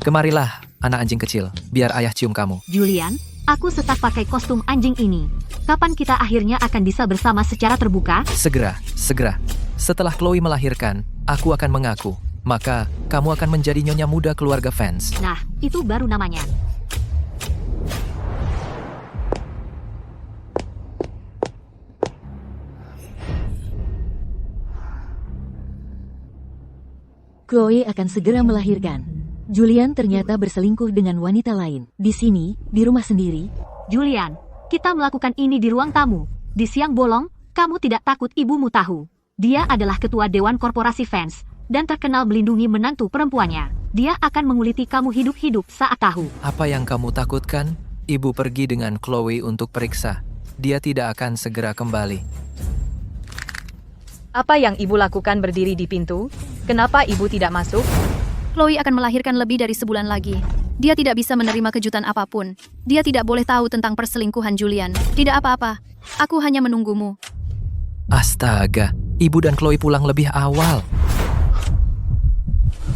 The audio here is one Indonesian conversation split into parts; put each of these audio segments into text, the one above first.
Kemarilah, anak anjing kecil, biar ayah cium kamu. Julian, aku setak pakai kostum anjing ini. Kapan kita akhirnya akan bisa bersama secara terbuka? Segera. Setelah Chloe melahirkan, aku akan mengaku. Maka, kamu akan menjadi nyonya muda keluarga fans. Nah, itu baru namanya. Chloe akan segera melahirkan. Julian ternyata berselingkuh dengan wanita lain. Di sini, di rumah sendiri. Julian, kita melakukan ini di ruang tamu. Di siang bolong, kamu tidak takut ibumu tahu. Dia adalah ketua Dewan Korporasi Fans dan terkenal melindungi menantu perempuannya. Dia akan menguliti kamu hidup-hidup saat tahu. Apa yang kamu takutkan? Ibu pergi dengan Chloe untuk periksa. Dia tidak akan segera kembali. Apa yang ibu lakukan berdiri di pintu? Kenapa ibu tidak masuk? Chloe akan melahirkan lebih dari sebulan lagi. Dia tidak bisa menerima kejutan apapun. Dia tidak boleh tahu tentang perselingkuhan Julian. Tidak apa-apa. Aku hanya menunggumu. Astaga, ibu dan Chloe pulang lebih awal.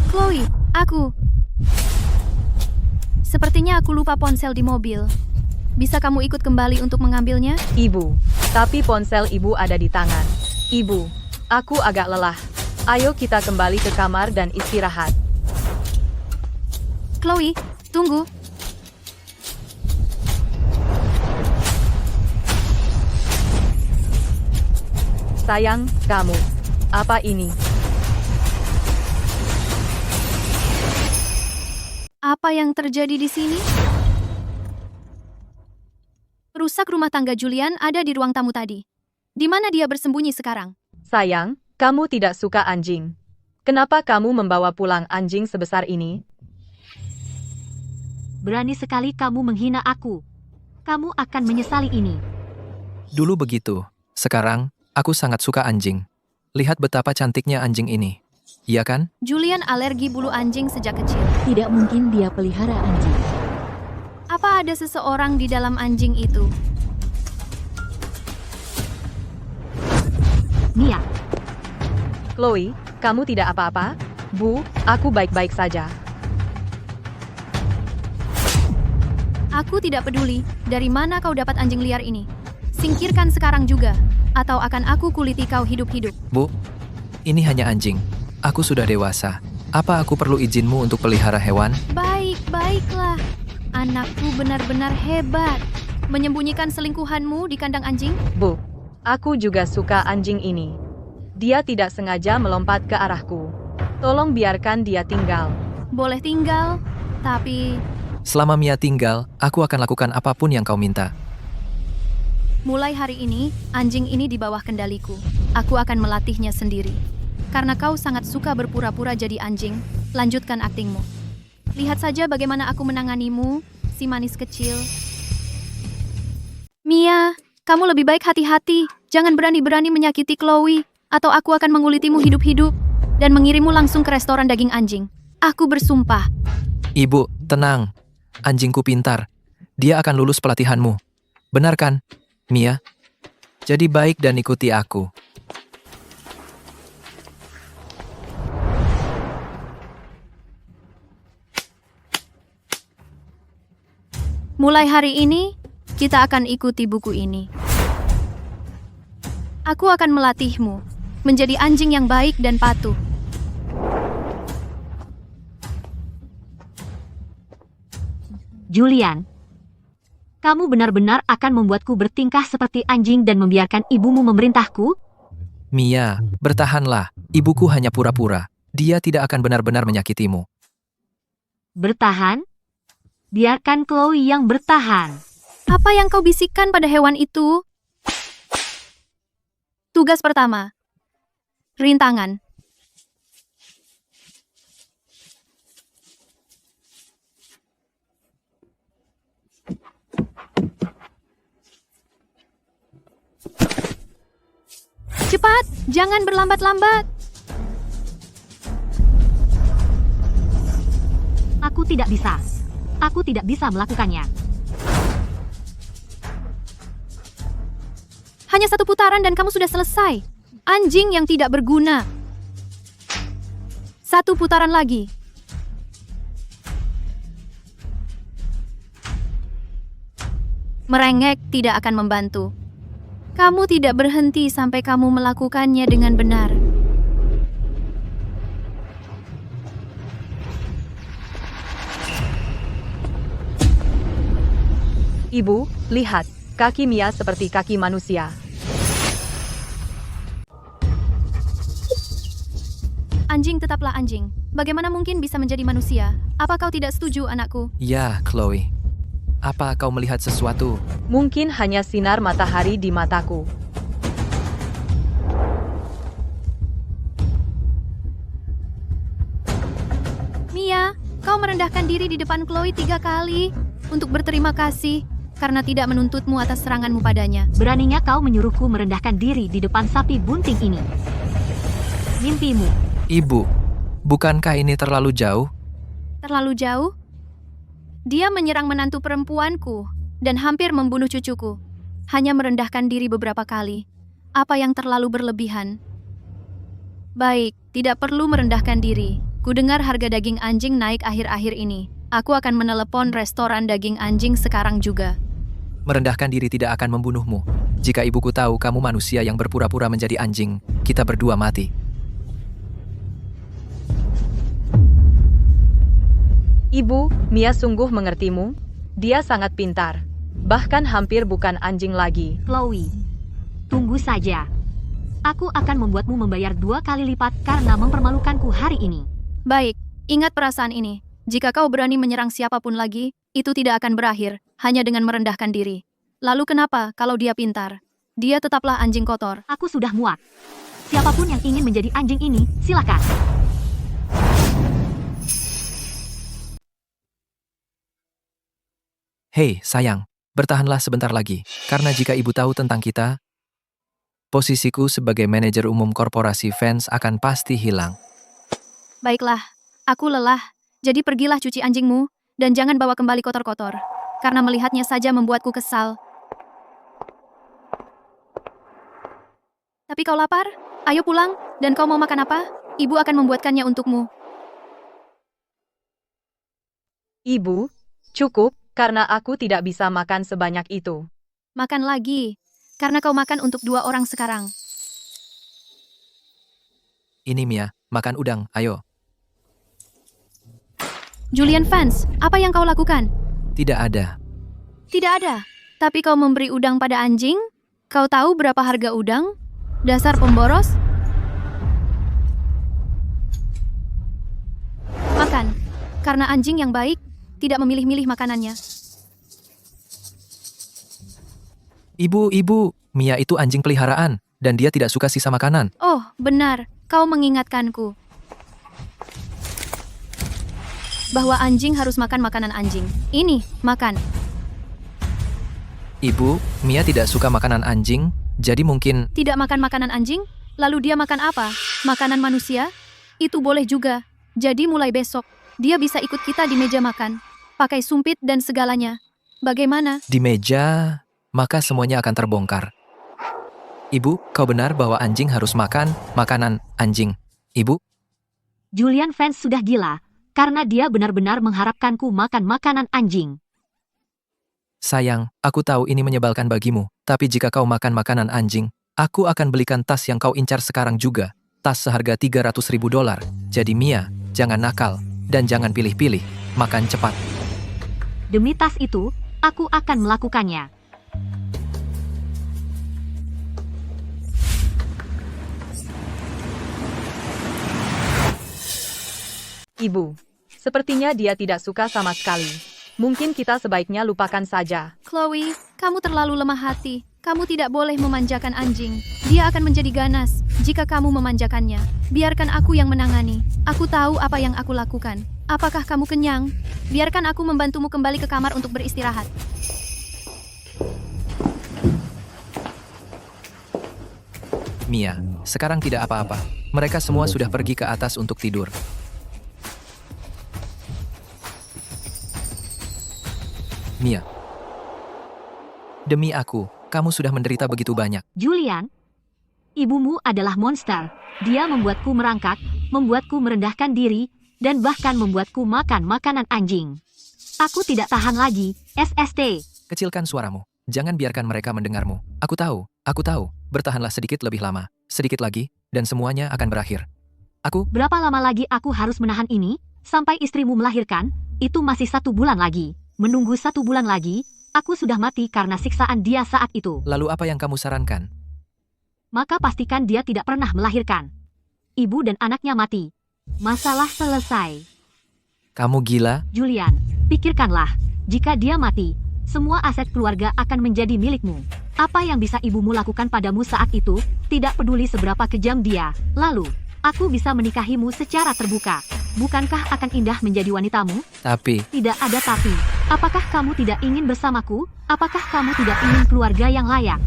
Chloe, aku... Sepertinya aku lupa ponsel di mobil. Bisa kamu ikut kembali untuk mengambilnya? Ibu, tapi ponsel ibu ada di tangan. Ibu, aku agak lelah. Ayo kita kembali ke kamar dan istirahat. Chloe, tunggu. Sayang, kamu. Apa ini? Apa yang terjadi di sini? Rusak rumah tangga Julian ada di ruang tamu tadi. Di mana dia bersembunyi sekarang? Sayang, kamu tidak suka anjing. Kenapa kamu membawa pulang anjing sebesar ini? Berani sekali kamu menghina aku. Kamu akan menyesali ini. Dulu begitu. Sekarang, aku sangat suka anjing. Lihat betapa cantiknya anjing ini. Iya kan? Julian alergi bulu anjing sejak kecil. Tidak mungkin dia pelihara anjing. Apa ada seseorang di dalam anjing itu? Mia, Chloe, kamu tidak apa-apa? Bu, aku baik-baik saja. Aku tidak peduli dari mana kau dapat anjing liar ini. Singkirkan sekarang juga, atau akan aku kuliti kau hidup-hidup. Bu, ini hanya anjing. Aku sudah dewasa. Apa aku perlu izinmu untuk pelihara hewan? Baiklah. Anakku benar-benar hebat. Menyembunyikan selingkuhanmu di kandang anjing? Bu, aku juga suka anjing ini. Dia tidak sengaja melompat ke arahku. Tolong biarkan dia tinggal. Boleh tinggal, tapi... Selama Mia tinggal, aku akan lakukan apapun yang kau minta. Mulai hari ini, anjing ini di bawah kendaliku. Aku akan melatihnya sendiri. Karena kau sangat suka berpura-pura jadi anjing, lanjutkan aktingmu. Lihat saja bagaimana aku menanganimu, si manis kecil. Mia, kamu lebih baik hati-hati. Jangan berani-berani menyakiti Chloe, atau aku akan mengulitimu hidup-hidup dan mengirimmu langsung ke restoran daging anjing. Aku bersumpah. Ibu, tenang. Anjingku pintar. Dia akan lulus pelatihanmu. Benar kan, Mia? Jadi baik dan ikuti aku. Mulai hari ini, kita akan ikuti buku ini. Aku akan melatihmu menjadi anjing yang baik dan patuh. Julian, kamu benar-benar akan membuatku bertingkah seperti anjing dan membiarkan ibumu memerintahku? Mia, bertahanlah. Ibuku hanya pura-pura. Dia tidak akan benar-benar menyakitimu. Bertahan? Biarkan Chloe yang bertahan. Apa yang kau bisikkan pada hewan itu? Tugas pertama. Rintangan. Cepat, jangan berlambat-lambat. Aku tidak bisa. Aku tidak bisa melakukannya. Hanya satu putaran dan kamu sudah selesai. Anjing yang tidak berguna. Satu putaran lagi. Merengek tidak akan membantu. Kamu tidak berhenti sampai kamu melakukannya dengan benar. Ibu, lihat, kaki Mia seperti kaki manusia. Anjing tetaplah anjing. Bagaimana mungkin bisa menjadi manusia? Apa kau tidak setuju, anakku? Ya, Chloe. Apa kau melihat sesuatu? Mungkin hanya sinar matahari di mataku. Mia, kau merendahkan diri di depan Chloe 3 kali untuk berterima kasih karena tidak menuntutmu atas seranganmu padanya. Beraninya kau menyuruhku merendahkan diri di depan sapi bunting ini. Mimpimu. Ibu, bukankah ini terlalu jauh? Terlalu jauh? Dia menyerang menantu perempuanku dan hampir membunuh cucuku. Hanya merendahkan diri beberapa kali. Apa yang terlalu berlebihan? Baik, tidak perlu merendahkan diri. Kudengar harga daging anjing naik akhir-akhir ini. Aku akan menelepon restoran daging anjing sekarang juga. Merendahkan diri tidak akan membunuhmu. Jika ibuku tahu kamu manusia yang berpura-pura menjadi anjing, kita berdua mati. Ibu, Mia sungguh mengertimu. Dia sangat pintar. Bahkan hampir bukan anjing lagi. Chloe, tunggu saja. Aku akan membuatmu membayar 2 kali lipat karena mempermalukanku hari ini. Baik, ingat perasaan ini. Jika kau berani menyerang siapapun lagi, itu tidak akan berakhir hanya dengan merendahkan diri. Lalu kenapa kalau dia pintar? Dia tetaplah anjing kotor. Aku sudah muak. Siapapun yang ingin menjadi anjing ini, silakan. Hei, sayang, bertahanlah sebentar lagi. Karena jika ibu tahu tentang kita, posisiku sebagai manajer umum korporasi Vance akan pasti hilang. Baiklah, aku lelah. Jadi pergilah cuci anjingmu, dan jangan bawa kembali kotor-kotor. Karena melihatnya saja membuatku kesal. Tapi kau lapar? Ayo pulang, dan kau mau makan apa? Ibu akan membuatkannya untukmu. Ibu, cukup, karena aku tidak bisa makan sebanyak itu. Makan lagi, karena kau makan untuk 2 orang sekarang. Ini Mia, makan udang, ayo. Julian Vance, apa yang kau lakukan? Tidak ada. Tidak ada. Tapi kau memberi udang pada anjing? Kau tahu berapa harga udang? Dasar pemboros? Makan. Karena anjing yang baik tidak memilih-milih makanannya. Ibu, Mia itu anjing peliharaan, dan dia tidak suka sisa makanan. Oh, benar. Kau mengingatkanku. Bahwa anjing harus makan makanan anjing. Ini, makan. Ibu, Mia tidak suka makanan anjing, jadi mungkin... Tidak makan makanan anjing? Lalu dia makan apa? Makanan manusia? Itu boleh juga. Jadi mulai besok, dia bisa ikut kita di meja makan. Pakai sumpit dan segalanya. Bagaimana? Di meja, maka semuanya akan terbongkar. Ibu, kau benar bahwa anjing harus makan makanan anjing. Ibu? Julian Vance sudah gila, karena dia benar-benar mengharapkanku makan makanan anjing. Sayang, aku tahu ini menyebalkan bagimu, tapi jika kau makan makanan anjing, aku akan belikan tas yang kau incar sekarang juga. Tas seharga $300.000. Jadi Mia, jangan nakal, dan jangan pilih-pilih. Makan cepat. Demi tas itu, aku akan melakukannya. Ibu, sepertinya dia tidak suka sama sekali. Mungkin kita sebaiknya lupakan saja. Chloe, kamu terlalu lemah hati. Kamu tidak boleh memanjakan anjing. Dia akan menjadi ganas jika kamu memanjakannya. Biarkan aku yang menangani. Aku tahu apa yang aku lakukan. Apakah kamu kenyang? Biarkan aku membantumu kembali ke kamar untuk beristirahat. Mia, sekarang tidak apa-apa. Mereka semua sudah pergi ke atas untuk tidur. Mia, demi aku, kamu sudah menderita begitu banyak. Julian, ibumu adalah monster. Dia membuatku merangkak, membuatku merendahkan diri, dan bahkan membuatku makan makanan anjing. Aku tidak tahan lagi, SST. Kecilkan suaramu. Jangan biarkan mereka mendengarmu. Aku tahu. Bertahanlah sedikit lebih lama. Sedikit lagi, dan semuanya akan berakhir. Berapa lama lagi aku harus menahan ini? Sampai istrimu melahirkan? Itu masih 1 bulan lagi. Menunggu 1 bulan lagi, aku sudah mati karena siksaan dia saat itu. Lalu apa yang kamu sarankan? Maka pastikan dia tidak pernah melahirkan. Ibu dan anaknya mati. Masalah selesai. Kamu gila? Julian, pikirkanlah. Jika dia mati, semua aset keluarga akan menjadi milikmu. Apa yang bisa ibumu lakukan padamu saat itu? Tidak peduli seberapa kejam dia. Lalu, aku bisa menikahimu secara terbuka. Bukankah akan indah menjadi wanitamu? Tapi, Tidak ada tapi. Apakah kamu tidak ingin bersamaku? Apakah kamu tidak ingin keluarga yang layak?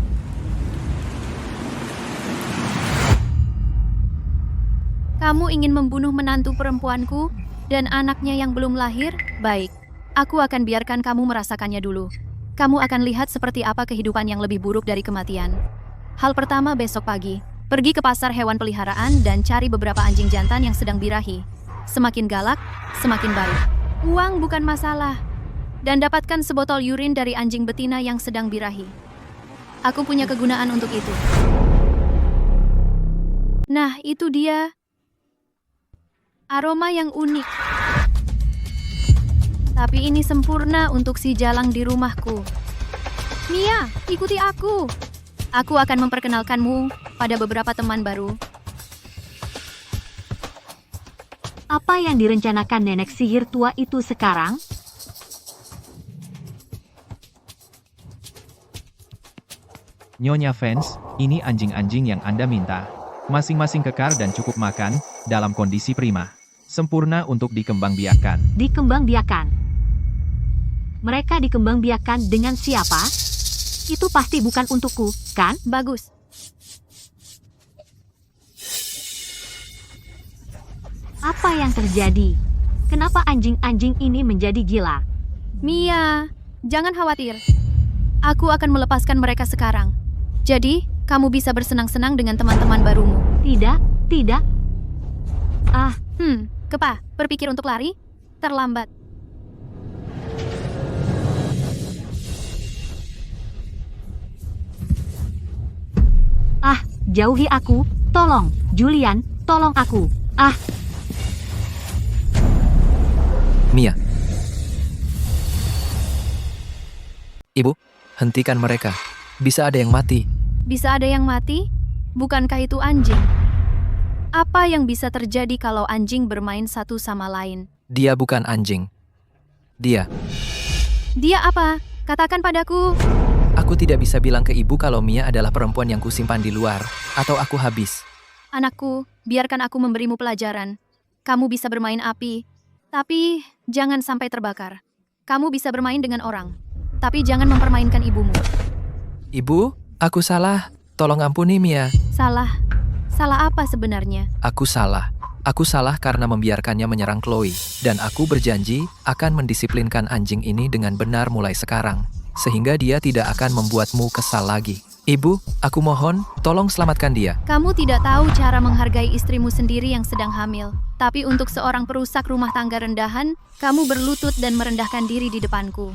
Kamu ingin membunuh menantu perempuanku dan anaknya yang belum lahir? Baik, aku akan biarkan kamu merasakannya dulu. Kamu akan lihat seperti apa kehidupan yang lebih buruk dari kematian. Hal pertama besok pagi, pergi ke pasar hewan peliharaan dan cari beberapa anjing jantan yang sedang birahi. Semakin galak, semakin baik. Uang bukan masalah. Dan dapatkan sebotol urin dari anjing betina yang sedang birahi. Aku punya kegunaan untuk itu. Nah, itu dia. Aroma yang unik. Tapi ini sempurna untuk si jalang di rumahku. Mia, ikuti aku. Aku akan memperkenalkanmu pada beberapa teman baru. Apa yang direncanakan nenek sihir tua itu sekarang? Nyonya Fans, ini anjing-anjing yang Anda minta. Masing-masing kekar dan cukup makan, dalam kondisi prima. Sempurna untuk dikembangbiakan. Dikembangbiakan. Mereka dikembangbiakan dengan siapa? Itu pasti bukan untukku, kan? Bagus. Apa yang terjadi? Kenapa anjing-anjing ini menjadi gila? Mia, jangan khawatir. Aku akan melepaskan mereka sekarang. Jadi, kamu bisa bersenang-senang dengan teman-teman barumu. Tidak. Kepa, berpikir untuk lari? Terlambat. Jauhi aku. Tolong, Julian, tolong aku. Mia. Ibu, hentikan mereka. Bisa ada yang mati. Bisa ada yang mati? Bukankah itu anjing? Apa yang bisa terjadi kalau anjing bermain satu sama lain? Dia bukan anjing. Dia apa? Katakan padaku. Aku tidak bisa bilang ke ibu kalau Mia adalah perempuan yang kusimpan di luar, atau aku habis. Anakku, biarkan aku memberimu pelajaran. Kamu bisa bermain api, tapi jangan sampai terbakar. Kamu bisa bermain dengan orang, tapi jangan mempermainkan ibumu. Ibu, aku salah. Tolong ampuni Mia. Salah? Salah apa sebenarnya? Aku salah. Aku salah karena membiarkannya menyerang Chloe. Dan aku berjanji akan mendisiplinkan anjing ini dengan benar mulai sekarang. Sehingga dia tidak akan membuatmu kesal lagi. Ibu, aku mohon, tolong selamatkan dia. Kamu tidak tahu cara menghargai istrimu sendiri yang sedang hamil. Tapi untuk seorang perusak rumah tangga rendahan, kamu berlutut dan merendahkan diri di depanku.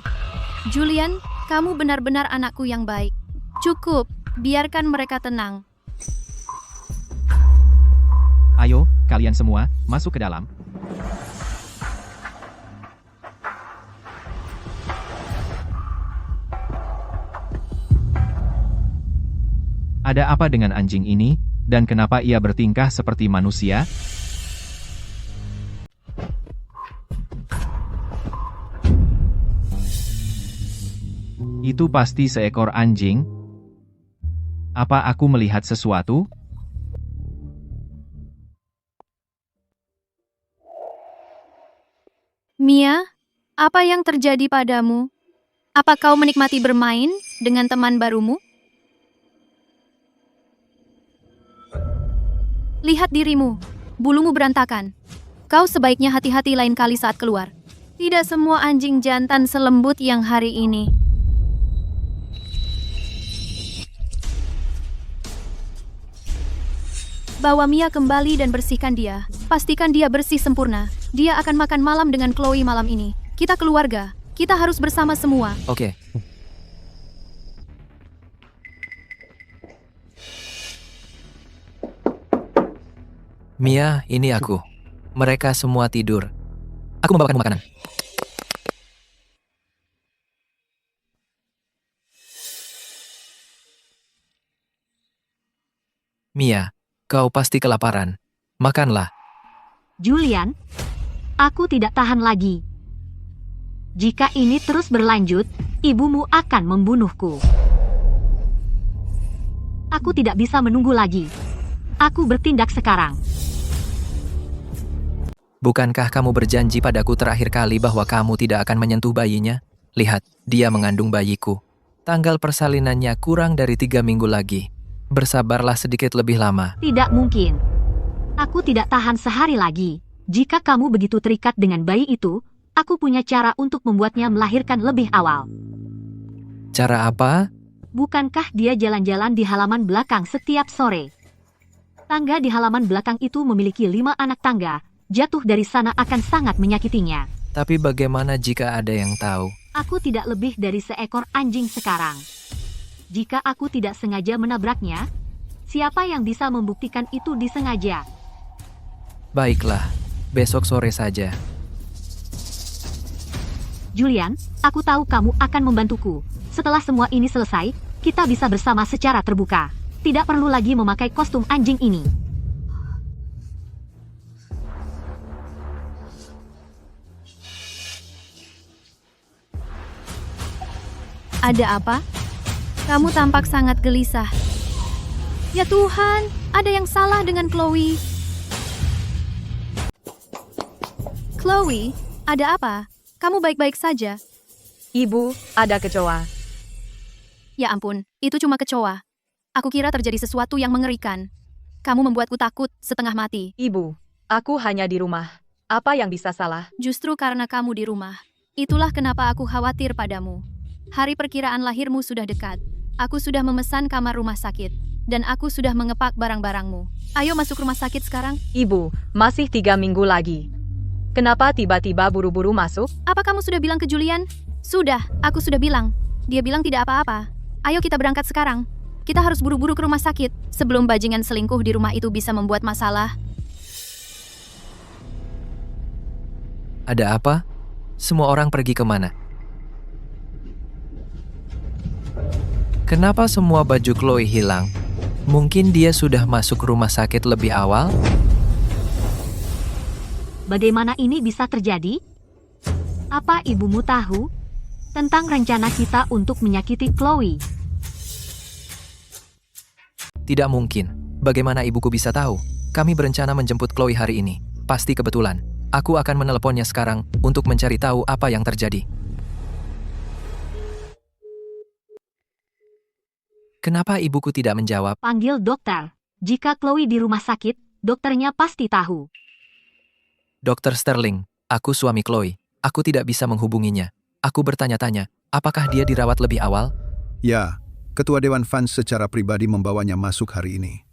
Julian, kamu benar-benar anakku yang baik. Cukup, biarkan mereka tenang. Ayo, kalian semua, masuk ke dalam. Ada apa dengan anjing ini, dan kenapa ia bertingkah seperti manusia? Itu pasti seekor anjing. Apa aku melihat sesuatu? Mia, apa yang terjadi padamu? Apa kau menikmati bermain dengan teman barumu? Lihat dirimu, bulumu berantakan. Kau sebaiknya hati-hati lain kali saat keluar. Tidak semua anjing jantan selembut yang hari ini. Bawa Mia kembali dan bersihkan dia. Pastikan dia bersih sempurna. Dia akan makan malam dengan Chloe malam ini. Kita keluarga. Kita harus bersama semua. Oke. Mia, ini aku. Mereka semua tidur. Aku membawakan makanan. Mia, kau pasti kelaparan. Makanlah. Julian, aku tidak tahan lagi. Jika ini terus berlanjut, ibumu akan membunuhku. Aku tidak bisa menunggu lagi. Aku bertindak sekarang. Bukankah kamu berjanji padaku terakhir kali bahwa kamu tidak akan menyentuh bayinya? Lihat, dia mengandung bayiku. Tanggal persalinannya kurang dari 3 minggu lagi. Bersabarlah sedikit lebih lama. Tidak mungkin. Aku tidak tahan sehari lagi. Jika kamu begitu terikat dengan bayi itu, aku punya cara untuk membuatnya melahirkan lebih awal. Cara apa? Bukankah dia jalan-jalan di halaman belakang setiap sore? Tangga di halaman belakang itu memiliki 5 anak tangga. Jatuh dari sana akan sangat menyakitinya. Tapi bagaimana jika ada yang tahu? Aku tidak lebih dari seekor anjing sekarang. Jika aku tidak sengaja menabraknya, siapa yang bisa membuktikan itu disengaja? Baiklah, besok sore saja. Julian, aku tahu kamu akan membantuku. Setelah semua ini selesai, kita bisa bersama secara terbuka. Tidak perlu lagi memakai kostum anjing ini. Ada apa? Kamu tampak sangat gelisah. Ya Tuhan, ada yang salah dengan Chloe. Chloe, ada apa? Kamu baik-baik saja? Ibu, ada kecoa. Ya ampun, itu cuma kecoa. Aku kira terjadi sesuatu yang mengerikan. Kamu membuatku takut setengah mati. Ibu, aku hanya di rumah. Apa yang bisa salah? Justru karena kamu di rumah. Itulah kenapa aku khawatir padamu. Hari perkiraan lahirmu sudah dekat. Aku sudah memesan kamar rumah sakit. Dan aku sudah mengepak barang-barangmu. Ayo masuk rumah sakit sekarang. Ibu, masih 3 minggu lagi. Kenapa tiba-tiba buru-buru masuk? Apa kamu sudah bilang ke Julian? Sudah, aku sudah bilang. Dia bilang tidak apa-apa. Ayo kita berangkat sekarang. Kita harus buru-buru ke rumah sakit. Sebelum bajingan selingkuh di rumah itu bisa membuat masalah. Ada apa? Semua orang pergi kemana? Kenapa semua baju Chloe hilang? Mungkin dia sudah masuk rumah sakit lebih awal? Bagaimana ini bisa terjadi? Apa ibumu tahu tentang rencana kita untuk menyakiti Chloe? Tidak mungkin. Bagaimana ibuku bisa tahu? Kami berencana menjemput Chloe hari ini. Pasti kebetulan. Aku akan meneleponnya sekarang untuk mencari tahu apa yang terjadi. Kenapa ibuku tidak menjawab? Panggil dokter. Jika Chloe di rumah sakit, dokternya pasti tahu. Dr. Sterling, aku suami Chloe. Aku tidak bisa menghubunginya. Aku bertanya-tanya, apakah dia dirawat lebih awal? Ya, Ketua Dewan Fans secara pribadi membawanya masuk hari ini.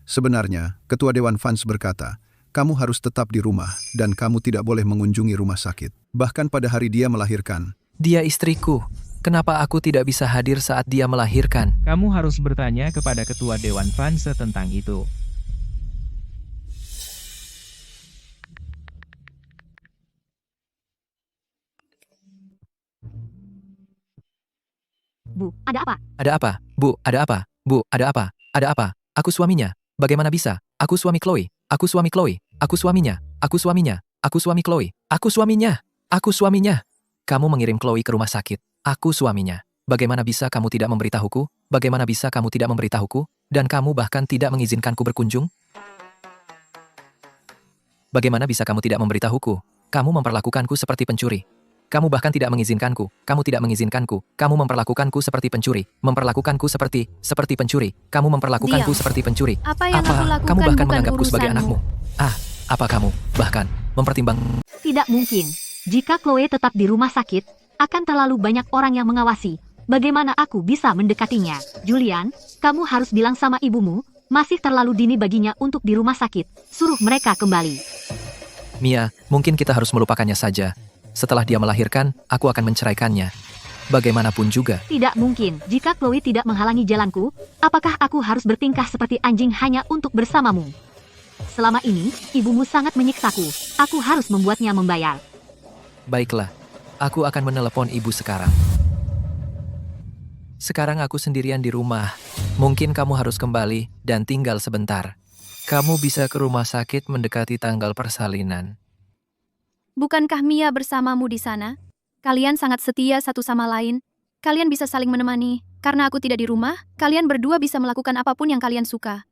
Sebenarnya, Ketua Dewan Fans berkata, kamu harus tetap di rumah dan kamu tidak boleh mengunjungi rumah sakit. Bahkan pada hari dia melahirkan. Dia istriku. Kenapa aku tidak bisa hadir saat dia melahirkan? Kamu harus bertanya kepada Ketua Dewan Fans tentang itu. Bu, ada apa? Ada apa? Bu, ada apa? Bu, ada apa? Ada apa? Aku suaminya. Bagaimana bisa? Aku suami Chloe. Aku suami Chloe. Aku suaminya. Aku suaminya. Aku suami Chloe. Aku suaminya. Aku suaminya. Kamu mengirim Chloe ke rumah sakit. Aku suaminya. Bagaimana bisa kamu tidak memberitahuku? Bagaimana bisa kamu tidak memberitahuku? Dan kamu bahkan tidak mengizinkanku berkunjung? Bagaimana bisa kamu tidak memberitahuku? Kamu memperlakukanku seperti pencuri. Kamu bahkan tidak mengizinkanku. Kamu tidak mengizinkanku. Kamu memperlakukanku seperti pencuri. Memperlakukanku seperti pencuri. Kamu memperlakukanku Diam. seperti pencuri. Apa yang aku lakukan Kamu bahkan bukan menganggapku sebagai urusanmu. anakmu. Apa kamu bahkan mempertimbang... Tidak mungkin. Jika Chloe tetap di rumah sakit, akan terlalu banyak orang yang mengawasi. Bagaimana aku bisa mendekatinya? Julian, kamu harus bilang sama ibumu, masih terlalu dini baginya untuk di rumah sakit. Suruh mereka kembali. Mia, mungkin kita harus melupakannya saja. Setelah dia melahirkan, aku akan menceraikannya. Bagaimanapun juga. Tidak mungkin. Jika Chloe tidak menghalangi jalanku, apakah aku harus bertingkah seperti anjing hanya untuk bersamamu? Selama ini, ibumu sangat menyiksaku. Aku harus membuatnya membayar. Baiklah, aku akan menelepon ibu sekarang. Sekarang aku sendirian di rumah. Mungkin kamu harus kembali dan tinggal sebentar. Kamu bisa ke rumah sakit mendekati tanggal persalinan. Bukankah Mia bersamamu di sana? Kalian sangat setia satu sama lain. Kalian bisa saling menemani. Karena aku tidak di rumah, kalian berdua bisa melakukan apapun yang kalian suka.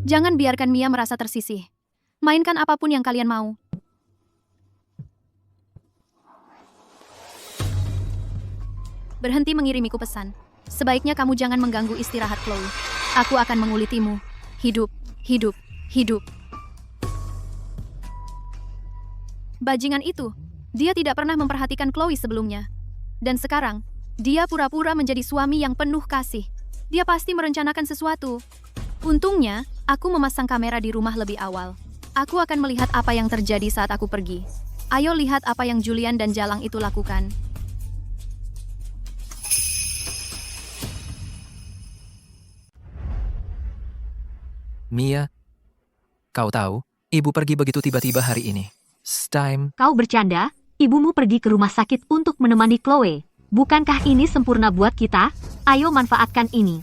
Jangan biarkan Mia merasa tersisih. Mainkan apapun yang kalian mau. Berhenti mengirimiku pesan. Sebaiknya kamu jangan mengganggu istirahat Chloe. Aku akan mengulitimu. Hidup, hidup, hidup. Bajingan itu, dia tidak pernah memperhatikan Chloe sebelumnya. Dan sekarang, dia pura-pura menjadi suami yang penuh kasih. Dia pasti merencanakan sesuatu. Untungnya, aku memasang kamera di rumah lebih awal. Aku akan melihat apa yang terjadi saat aku pergi. Ayo lihat apa yang Julian dan Jalang itu lakukan. Mia, kau tahu, ibu pergi begitu tiba-tiba hari ini. Time. Kau bercanda? Ibumu pergi ke rumah sakit untuk menemani Chloe. Bukankah ini sempurna buat kita? Ayo manfaatkan ini.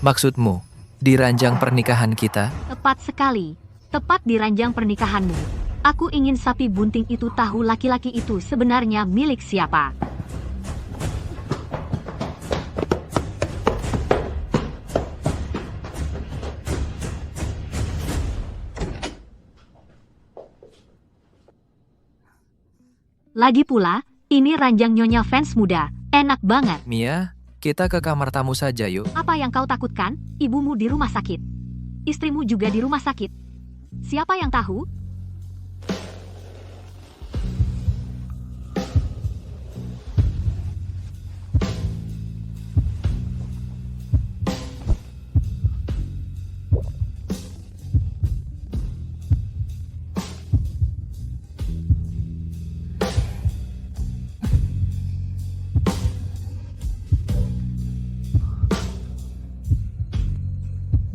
Maksudmu, di ranjang pernikahan kita? Tepat sekali. Tepat di ranjang pernikahanmu. Aku ingin sapi bunting itu tahu laki-laki itu sebenarnya milik siapa. Lagi pula, ini ranjang Nyonya fans muda. Enak banget. Mia, kita ke kamar tamu saja yuk. Apa yang kau takutkan? Ibumu di rumah sakit. Istrimu juga di rumah sakit. Siapa yang tahu?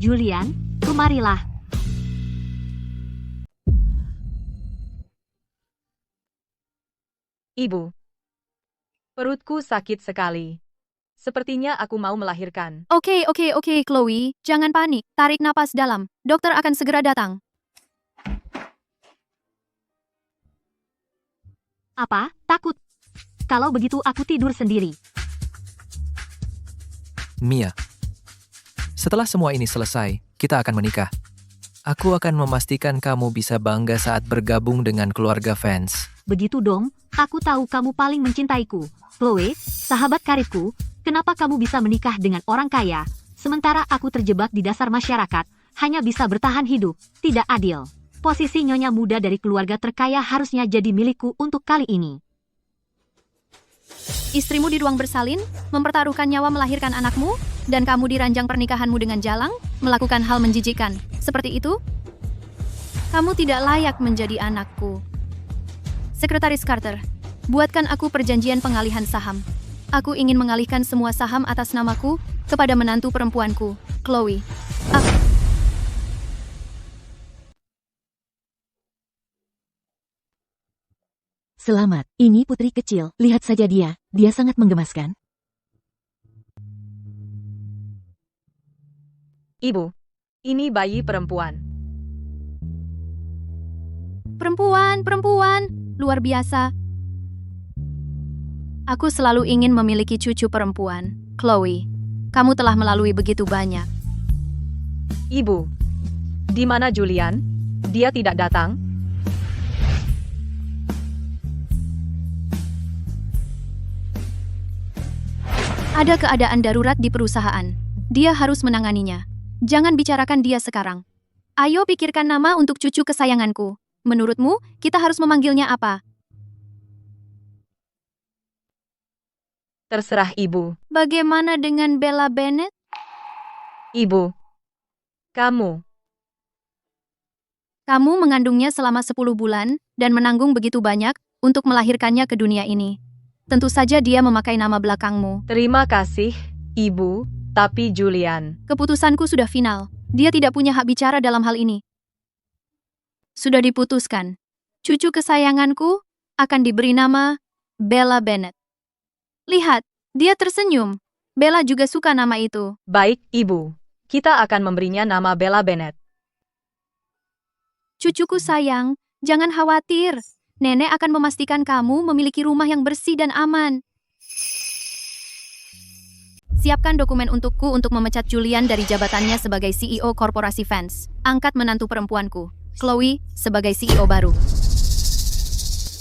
Julian, kemarilah. Ibu. Perutku sakit sekali. Sepertinya aku mau melahirkan. Oke, Chloe. Jangan panik. Tarik napas dalam. Dokter akan segera datang. Apa? Takut? Kalau begitu aku tidur sendiri. Mia, setelah semua ini selesai, kita akan menikah. Aku akan memastikan kamu bisa bangga saat bergabung dengan keluarga fans. Begitu dong, aku tahu kamu paling mencintaiku. Chloe, sahabat karibku, kenapa kamu bisa menikah dengan orang kaya, sementara aku terjebak di dasar masyarakat, hanya bisa bertahan hidup? Tidak adil. Posisi nyonya muda dari keluarga terkaya harusnya jadi milikku untuk kali ini. Istrimu di ruang bersalin, mempertaruhkan nyawa melahirkan anakmu, dan kamu di ranjang pernikahanmu dengan Jalang, melakukan hal menjijikan. Seperti itu? Kamu tidak layak menjadi anakku. Sekretaris Carter, buatkan aku perjanjian pengalihan saham. Aku ingin mengalihkan semua saham atas namaku kepada menantu perempuanku, Chloe. Selamat, ini putri kecil. Lihat saja dia sangat menggemaskan. Ibu, ini bayi perempuan. Perempuan, luar biasa. Aku selalu ingin memiliki cucu perempuan. Chloe, kamu telah melalui begitu banyak. Ibu, di mana Julian? Dia tidak datang? Ada keadaan darurat di perusahaan. Dia harus menanganinya. Jangan bicarakan dia sekarang. Ayo pikirkan nama untuk cucu kesayanganku. Menurutmu, kita harus memanggilnya apa? Terserah ibu. Bagaimana dengan Bella Bennett? Ibu. Kamu mengandungnya selama 10 bulan dan menanggung begitu banyak untuk melahirkannya ke dunia ini. Tentu saja dia memakai nama belakangmu. Terima kasih, Ibu, tapi Julian. Keputusanku sudah final. Dia tidak punya hak bicara dalam hal ini. Sudah diputuskan. Cucu kesayanganku akan diberi nama Bella Bennett. Lihat, dia tersenyum. Bella juga suka nama itu. Baik, Ibu. Kita akan memberinya nama Bella Bennett. Cucuku sayang, jangan khawatir. Nenek akan memastikan kamu memiliki rumah yang bersih dan aman. Siapkan dokumen untukku untuk memecat Julian dari jabatannya sebagai CEO korporasi Vance. Angkat menantu perempuanku, Chloe, sebagai CEO baru.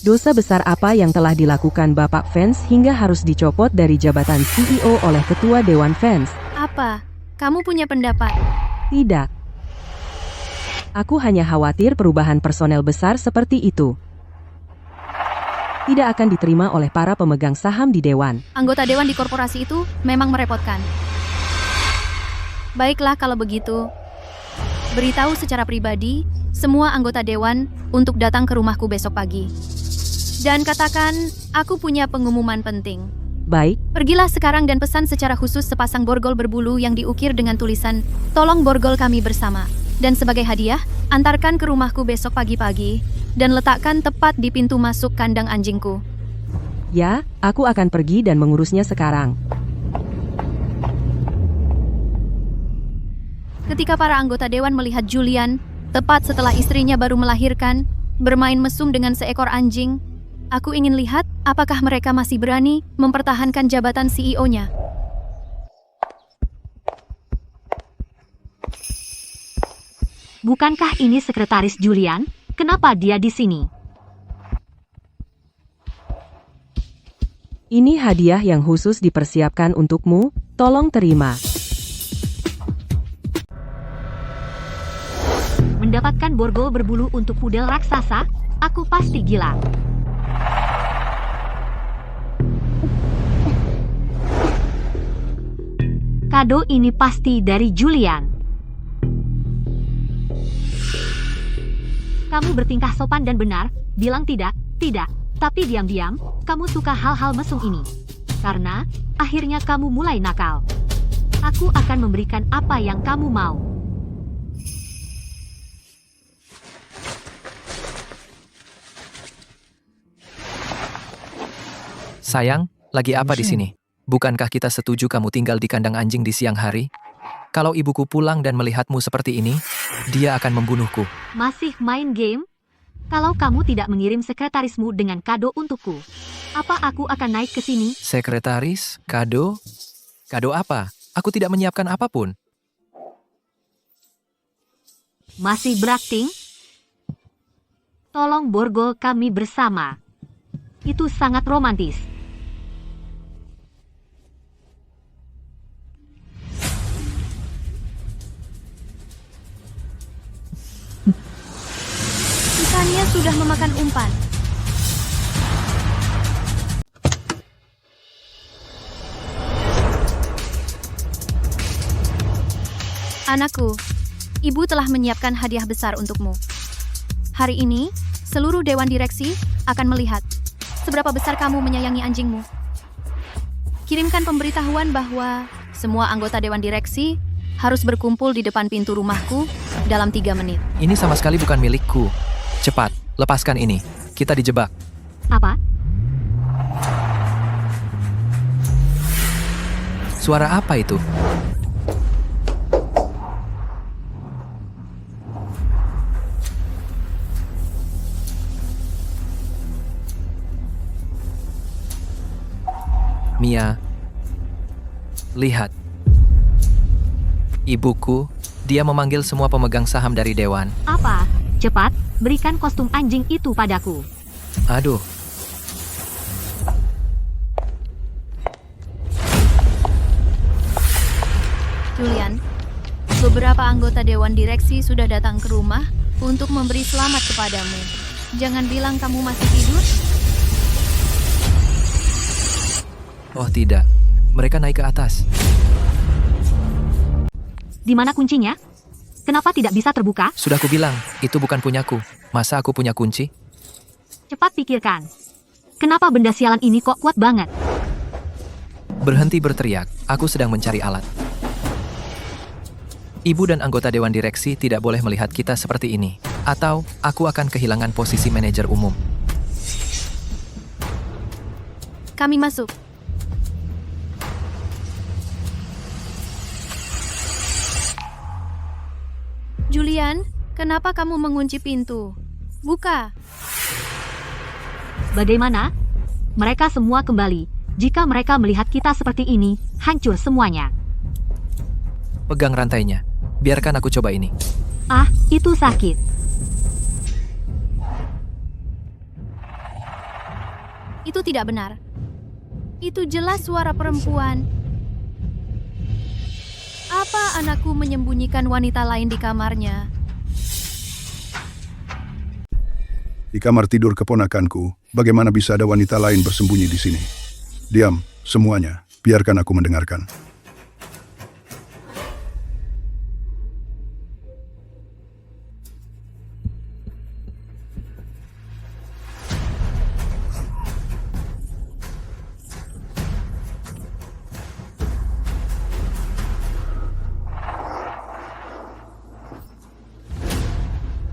Dosa besar apa yang telah dilakukan Bapak Vance hingga harus dicopot dari jabatan CEO oleh Ketua Dewan Vance? Apa? Kamu punya pendapat? Tidak. Aku hanya khawatir perubahan personel besar seperti itu tidak akan diterima oleh para pemegang saham di Dewan. Anggota Dewan di korporasi itu memang merepotkan. Baiklah kalau begitu. Beritahu secara pribadi semua anggota Dewan untuk datang ke rumahku besok pagi. Dan katakan, aku punya pengumuman penting. Baik, Pergilah sekarang dan pesan secara khusus sepasang borgol berbulu yang diukir dengan tulisan, "Tolong borgol kami bersama." Dan sebagai hadiah, antarkan ke rumahku besok pagi-pagi dan letakkan tepat di pintu masuk kandang anjingku. ya, aku akan pergi dan mengurusnya sekarang. Ketika para anggota Dewan melihat Julian, tepat setelah istrinya baru melahirkan, bermain mesum dengan seekor anjing, aku ingin lihat apakah mereka masih berani mempertahankan jabatan CEO-nya. Bukankah ini sekretaris Julian? Kenapa dia di sini? Ini hadiah yang khusus dipersiapkan untukmu, tolong terima. Mendapatkan borgol berbulu untuk pudel raksasa? Aku pasti gila. Kado ini pasti dari Julian. Kamu bertingkah sopan dan benar, bilang tidak, tapi diam-diam, kamu suka hal-hal mesum ini. Karena, akhirnya kamu mulai nakal. Aku akan memberikan apa yang kamu mau. Sayang, lagi apa di sini? Bukankah kita setuju kamu tinggal di kandang anjing di siang hari? Kalau ibuku pulang dan melihatmu seperti ini, dia akan membunuhku. Masih main game? Kalau kamu tidak mengirim sekretarismu dengan kado untukku, apa aku akan naik ke sini? Sekretaris? Kado? Kado apa? Aku tidak menyiapkan apapun. Masih berakting? Tolong borgol kami bersama. Itu sangat romantis. Sisanya sudah memakan umpan. Anakku, ibu telah menyiapkan hadiah besar untukmu. Hari ini, seluruh dewan direksi akan melihat seberapa besar kamu menyayangi anjingmu. Kirimkan pemberitahuan bahwa semua anggota dewan direksi harus berkumpul di depan pintu rumahku dalam 3 menit. Ini sama sekali bukan milikku. Cepat, lepaskan ini. Kita dijebak. Apa? Suara apa itu? Mia, lihat. Ibuku, dia memanggil semua pemegang saham dari dewan. Apa? Cepat, berikan kostum anjing itu padaku. Aduh. Julian, beberapa anggota dewan direksi sudah datang ke rumah untuk memberi selamat kepadamu. Jangan bilang kamu masih tidur. Oh tidak, mereka naik ke atas. Di mana kuncinya? Kenapa tidak bisa terbuka? Sudah kubilang, itu bukan punyaku. Masa aku punya kunci? Cepat pikirkan. Kenapa benda sialan ini kok kuat banget? Berhenti berteriak, aku sedang mencari alat. Ibu dan anggota Dewan Direksi tidak boleh melihat kita seperti ini. Atau, aku akan kehilangan posisi manajer umum. Kami masuk. Julian, kenapa kamu mengunci pintu? Buka. Bagaimana? Mereka semua kembali. Jika mereka melihat kita seperti ini, hancur semuanya. Pegang rantainya. Biarkan aku coba ini. Ah, itu sakit. Itu tidak benar. Itu jelas suara perempuan. Apa anakku menyembunyikan wanita lain di kamarnya? Di kamar tidur keponakanku, bagaimana bisa ada wanita lain bersembunyi di sini? Diam, semuanya. Biarkan aku mendengarkan.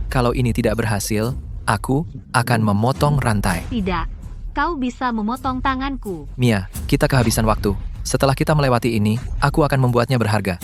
Kalau ini tidak berhasil, aku akan memotong rantai. Tidak. Kau bisa memotong tanganku. Mia, kita kehabisan waktu. Setelah kita melewati ini, aku akan membuatnya berharga.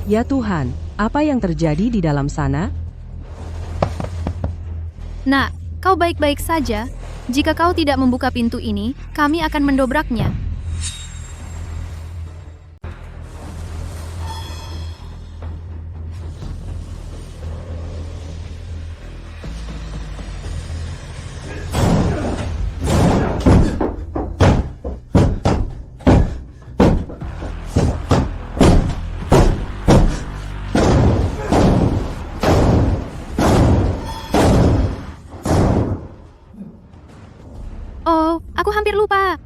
Ya Tuhan, apa yang terjadi di dalam sana? Nak, kau baik-baik saja. Jika kau tidak membuka pintu ini, kami akan mendobraknya. Oh, aku hampir lupa.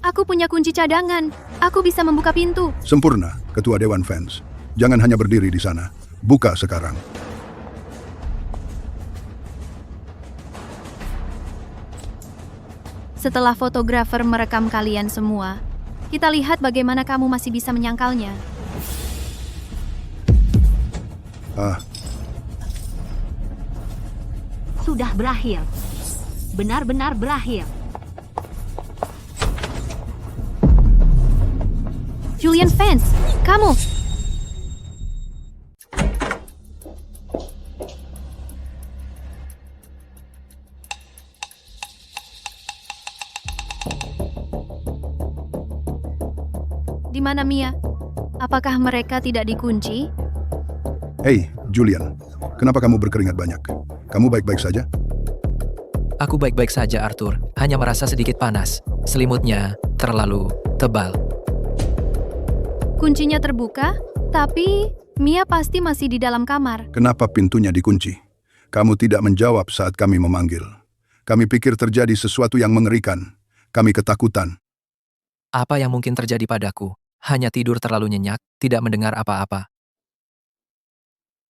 Aku punya kunci cadangan. Aku bisa membuka pintu. Sempurna, Ketua Dewan Fans. Jangan hanya berdiri di sana. Buka sekarang. Setelah fotografer merekam kalian semua, kita lihat bagaimana kamu masih bisa menyangkalnya. Ah, Sudah berakhir. Benar-benar berakhir. Julian Fans, kamu! Di mana Mia? Apakah mereka tidak dikunci? hey, Julian. Kenapa kamu berkeringat banyak? Kamu baik-baik saja? Aku baik-baik saja, Arthur. Hanya merasa sedikit panas. Selimutnya terlalu tebal. Kuncinya terbuka, tapi Mia pasti masih di dalam kamar. Kenapa pintunya dikunci? Kamu tidak menjawab saat kami memanggil. Kami pikir terjadi sesuatu yang mengerikan. Kami ketakutan. Apa yang mungkin terjadi padaku? Hanya tidur terlalu nyenyak, tidak mendengar apa-apa.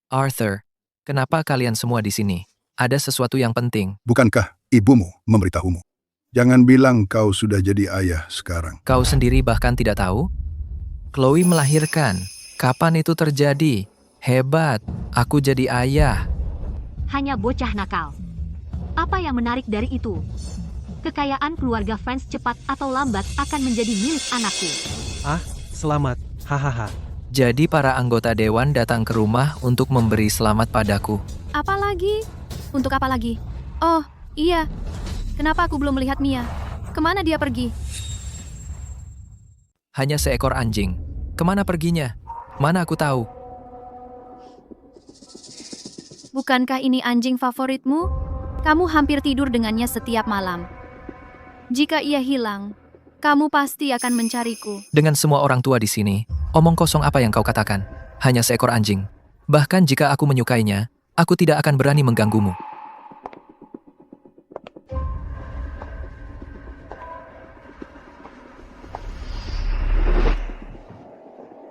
Arthur, kenapa kalian semua di sini? Ada sesuatu yang penting. Bukankah ibumu memberitahumu? Jangan bilang kau sudah jadi ayah sekarang. Kau sendiri bahkan tidak tahu? Chloe melahirkan. Kapan itu terjadi? Hebat, aku jadi ayah. Hanya bocah nakal. Apa yang menarik dari itu? Kekayaan keluarga Fans cepat atau lambat akan menjadi milik anakku. Ah, selamat. Hahaha. Jadi para anggota dewan datang ke rumah untuk memberi selamat padaku. Apa lagi? Untuk apa lagi? Oh, iya. Kenapa aku belum melihat Mia? Kemana dia pergi? Hanya seekor anjing. Kemana perginya? Mana aku tahu? Bukankah ini anjing favoritmu? Kamu hampir tidur dengannya setiap malam. Jika ia hilang, kamu pasti akan mencariku. Dengan semua orang tua di sini, omong kosong apa yang kau katakan? Hanya seekor anjing. Bahkan jika aku menyukainya, aku tidak akan berani mengganggumu.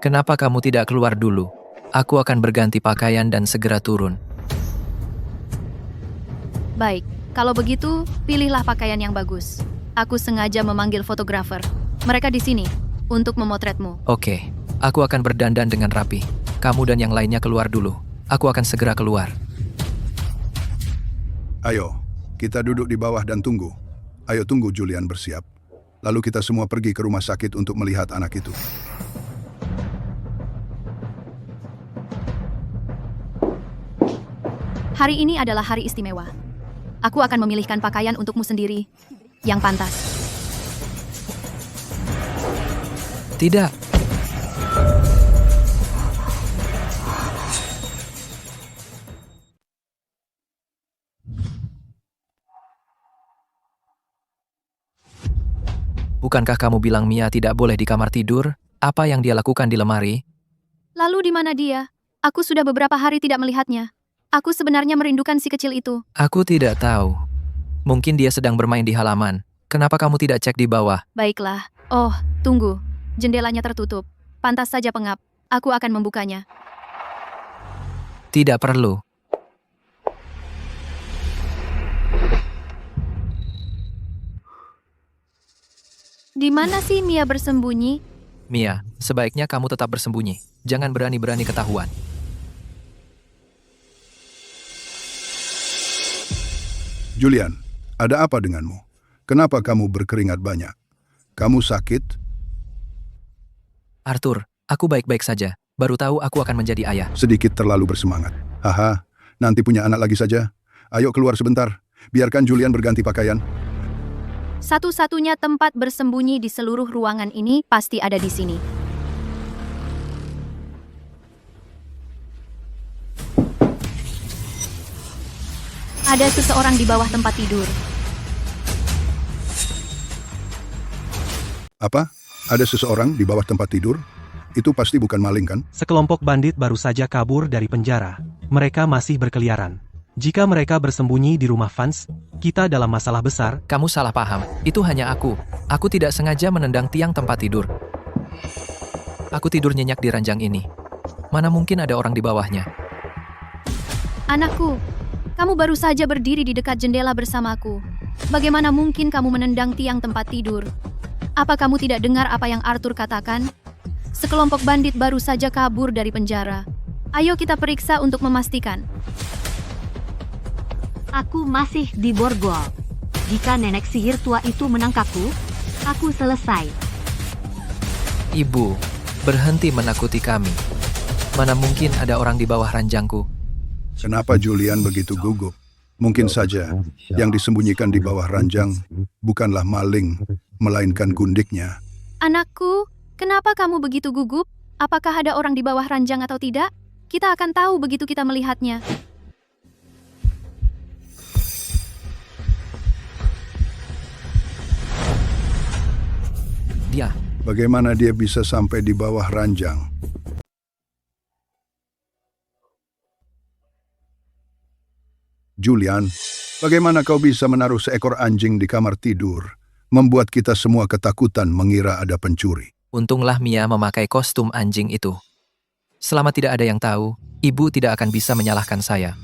Kenapa kamu tidak keluar dulu? Aku akan berganti pakaian dan segera turun. Baik, kalau begitu, pilihlah pakaian yang bagus. Aku sengaja memanggil fotografer. Mereka di sini untuk memotretmu. Oke, aku akan berdandan dengan rapi. Kamu dan yang lainnya keluar dulu. Aku akan segera keluar. Ayo, kita duduk di bawah dan tunggu. Ayo tunggu Julian bersiap. Lalu kita semua pergi ke rumah sakit untuk melihat anak itu. Hari ini adalah hari istimewa. Aku akan memilihkan pakaian untukmu sendiri yang pantas. Tidak. Bukankah kamu bilang Mia tidak boleh di kamar tidur? Apa yang dia lakukan di lemari? Lalu di mana dia? Aku sudah beberapa hari tidak melihatnya. Aku sebenarnya merindukan si kecil itu. Aku tidak tahu. Mungkin dia sedang bermain di halaman. Kenapa kamu tidak cek di bawah? Baiklah. Oh, tunggu. Jendelanya tertutup. Pantas saja pengap. Aku akan membukanya. Tidak perlu. Di mana sih Mia bersembunyi? Mia, sebaiknya kamu tetap bersembunyi. Jangan berani-berani ketahuan. Julian, ada apa denganmu? Kenapa kamu berkeringat banyak? Kamu sakit? Arthur, aku baik-baik saja. Baru tahu aku akan menjadi ayah. Sedikit terlalu bersemangat. Haha, nanti punya anak lagi saja. Ayo keluar sebentar. Biarkan Julian berganti pakaian. Satu-satunya tempat bersembunyi di seluruh ruangan ini pasti ada di sini. Ada seseorang di bawah tempat tidur. Apa? Ada seseorang di bawah tempat tidur? Itu pasti bukan maling kan? Sekelompok bandit baru saja kabur dari penjara. Mereka masih berkeliaran. Jika mereka bersembunyi di rumah Vance, kita dalam masalah besar. Kamu salah paham. Itu hanya aku. Aku tidak sengaja menendang tiang tempat tidur. Aku tidur nyenyak di ranjang ini. Mana mungkin ada orang di bawahnya. Anakku, kamu baru saja berdiri di dekat jendela bersamaku. Bagaimana mungkin kamu menendang tiang tempat tidur? Apa kamu tidak dengar apa yang Arthur katakan? Sekelompok bandit baru saja kabur dari penjara. Ayo kita periksa untuk memastikan. Aku masih di borgol. Jika nenek sihir tua itu menangkapku, aku selesai. Ibu, berhenti menakuti kami. Mana mungkin ada orang di bawah ranjangku. Kenapa Julian begitu gugup? Mungkin saja yang disembunyikan di bawah ranjang bukanlah maling, melainkan gundiknya. Anakku, kenapa kamu begitu gugup? Apakah ada orang di bawah ranjang atau tidak? Kita akan tahu begitu kita melihatnya. Dia. Bagaimana dia bisa sampai di bawah ranjang? Julian, bagaimana kau bisa menaruh seekor anjing di kamar tidur? Membuat kita semua ketakutan mengira ada pencuri. Untunglah Mia memakai kostum anjing itu. Selama tidak ada yang tahu, ibu tidak akan bisa menyalahkan saya.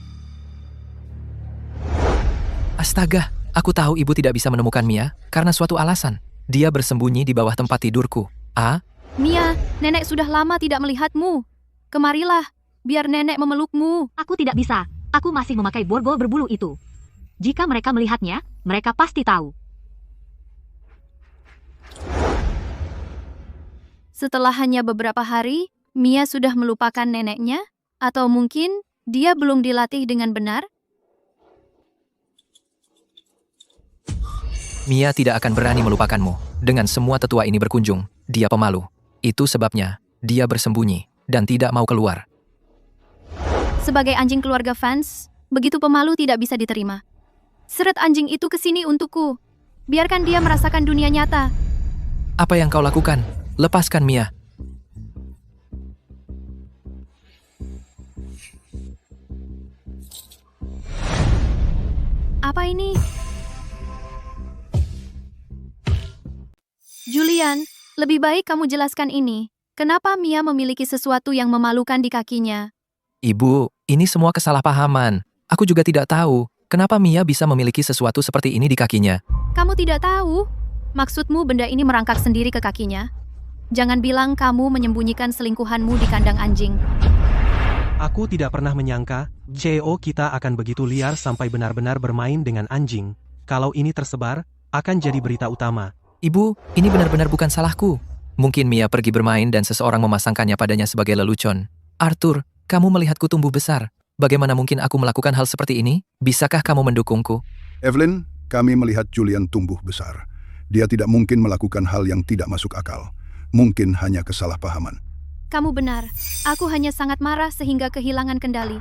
Astaga, aku tahu ibu tidak bisa menemukan Mia karena suatu alasan. Dia bersembunyi di bawah tempat tidurku. Mia, nenek sudah lama tidak melihatmu. Kemarilah, biar nenek memelukmu. Aku tidak bisa. Aku masih memakai borgol berbulu itu. Jika mereka melihatnya, mereka pasti tahu. Setelah hanya beberapa hari, Mia sudah melupakan neneknya? Atau mungkin dia belum dilatih dengan benar? Mia tidak akan berani melupakanmu. Dengan semua tetua ini berkunjung, dia pemalu. Itu sebabnya dia bersembunyi dan tidak mau keluar. Sebagai anjing keluarga Vance, begitu pemalu tidak bisa diterima. Seret anjing itu ke sini untukku. Biarkan dia merasakan dunia nyata. Apa yang kau lakukan? Lepaskan Mia. Apa ini? Julian, lebih baik kamu jelaskan ini. Kenapa Mia memiliki sesuatu yang memalukan di kakinya? Ibu, ini semua kesalahpahaman. Aku juga tidak tahu kenapa Mia bisa memiliki sesuatu seperti ini di kakinya. Kamu tidak tahu? Maksudmu benda ini merangkak sendiri ke kakinya? Jangan bilang kamu menyembunyikan selingkuhanmu di kandang anjing. Aku tidak pernah menyangka, CEO kita akan begitu liar sampai benar-benar bermain dengan anjing. Kalau ini tersebar, akan jadi berita utama. Ibu, ini benar-benar bukan salahku. Mungkin Mia pergi bermain dan seseorang memasangkannya padanya sebagai lelucon. Arthur, kamu melihatku tumbuh besar. Bagaimana mungkin aku melakukan hal seperti ini? Bisakah kamu mendukungku? Evelyn, kami melihat Julian tumbuh besar. Dia tidak mungkin melakukan hal yang tidak masuk akal. Mungkin hanya kesalahpahaman. Kamu benar. Aku hanya sangat marah sehingga kehilangan kendali.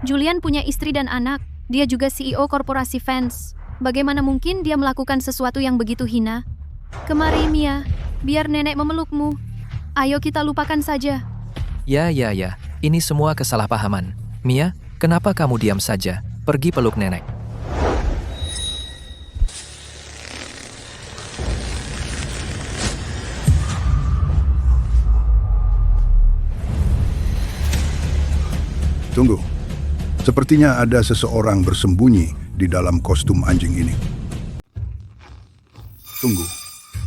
Julian punya istri dan anak. Dia juga CEO korporasi Vance. Bagaimana mungkin dia melakukan sesuatu yang begitu hina? Kemari, Mia. Biar nenek memelukmu. Ayo kita lupakan saja. Ya. Ini semua kesalahpahaman. Mia, kenapa kamu diam saja? Pergi peluk nenek. Tunggu. Sepertinya ada seseorang bersembunyi di dalam kostum anjing ini. Tunggu.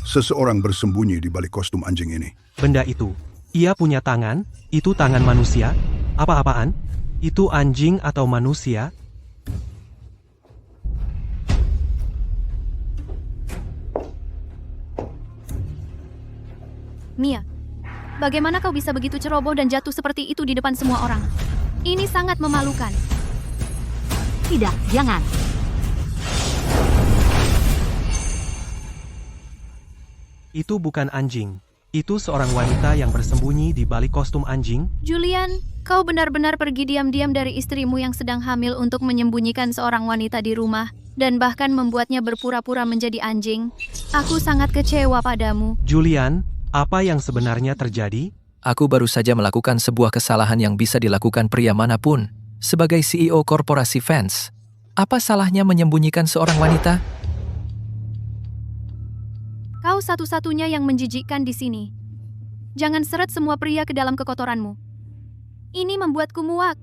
Seseorang bersembunyi di balik kostum anjing ini. Benda itu, ia punya tangan, itu tangan manusia? Apa-apaan? Itu anjing atau manusia? Mia, bagaimana kau bisa begitu ceroboh dan jatuh seperti itu di depan semua orang? Ini sangat memalukan. Tidak, jangan. Itu bukan anjing. Itu seorang wanita yang bersembunyi di balik kostum anjing. Julian, kau benar-benar pergi diam-diam dari istrimu yang sedang hamil untuk menyembunyikan seorang wanita di rumah dan bahkan membuatnya berpura-pura menjadi anjing. Aku sangat kecewa padamu. Julian, apa yang sebenarnya terjadi? Aku baru saja melakukan sebuah kesalahan yang bisa dilakukan pria manapun. Sebagai CEO korporasi Vance, apa salahnya menyembunyikan seorang wanita? Kau satu-satunya yang menjijikkan di sini. Jangan seret semua pria ke dalam kekotoranmu. Ini membuatku muak.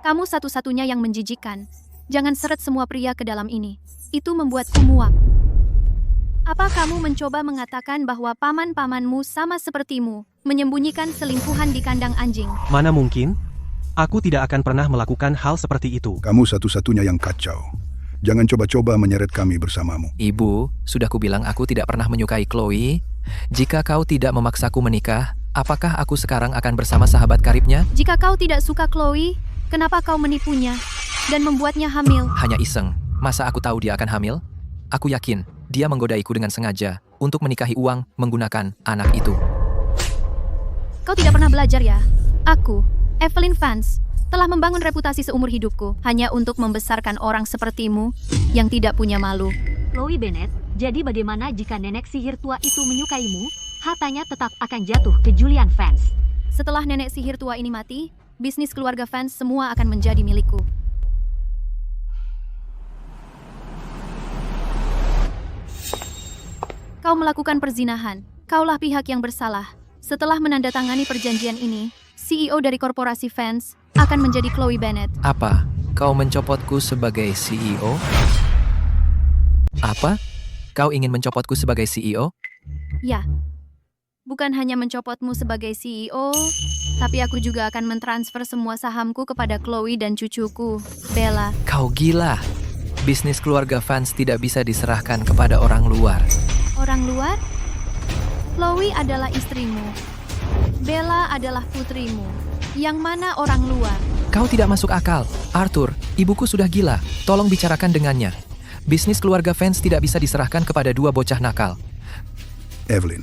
Kamu satu-satunya yang menjijikkan. Jangan seret semua pria ke dalam ini. Itu membuatku muak. Apa kamu mencoba mengatakan bahwa paman-pamanmu sama sepertimu, menyembunyikan selingkuhan di kandang anjing? Mana mungkin? Aku tidak akan pernah melakukan hal seperti itu. Kamu satu-satunya yang kacau. Jangan coba-coba menyeret kami bersamamu. Ibu, sudah kubilang aku tidak pernah menyukai Chloe. Jika kau tidak memaksaku menikah, apakah aku sekarang akan bersama sahabat karibnya? Jika kau tidak suka Chloe, kenapa kau menipunya dan membuatnya hamil? Hanya iseng. Masa aku tahu dia akan hamil? Aku yakin dia menggodaiku dengan sengaja untuk menikahi uang menggunakan anak itu. Kau tidak pernah belajar ya? Aku, Evelyn Vance, telah membangun reputasi seumur hidupku hanya untuk membesarkan orang sepertimu yang tidak punya malu. Chloe Bennett, jadi bagaimana jika nenek sihir tua itu menyukaimu? Hartanya tetap akan jatuh ke Julian Vance. Setelah nenek sihir tua ini mati, bisnis keluarga Vance semua akan menjadi milikku. Kau melakukan perzinahan. Kaulah pihak yang bersalah. Setelah menandatangani perjanjian ini, CEO dari korporasi Vance akan menjadi Chloe Bennett. Apa? Kau mencopotku sebagai CEO? Apa? Kau ingin mencopotku sebagai CEO? Ya. Bukan hanya mencopotmu sebagai CEO, tapi aku juga akan mentransfer semua sahamku kepada Chloe dan cucuku, Bella. Kau gila. Bisnis keluarga Vance tidak bisa diserahkan kepada orang luar. Orang luar? Chloe adalah istrimu. Bella adalah putrimu. Yang mana orang luar? Kau tidak masuk akal. Arthur, ibuku sudah gila. Tolong bicarakan dengannya. Bisnis keluarga Vance tidak bisa diserahkan kepada dua bocah nakal. Evelyn,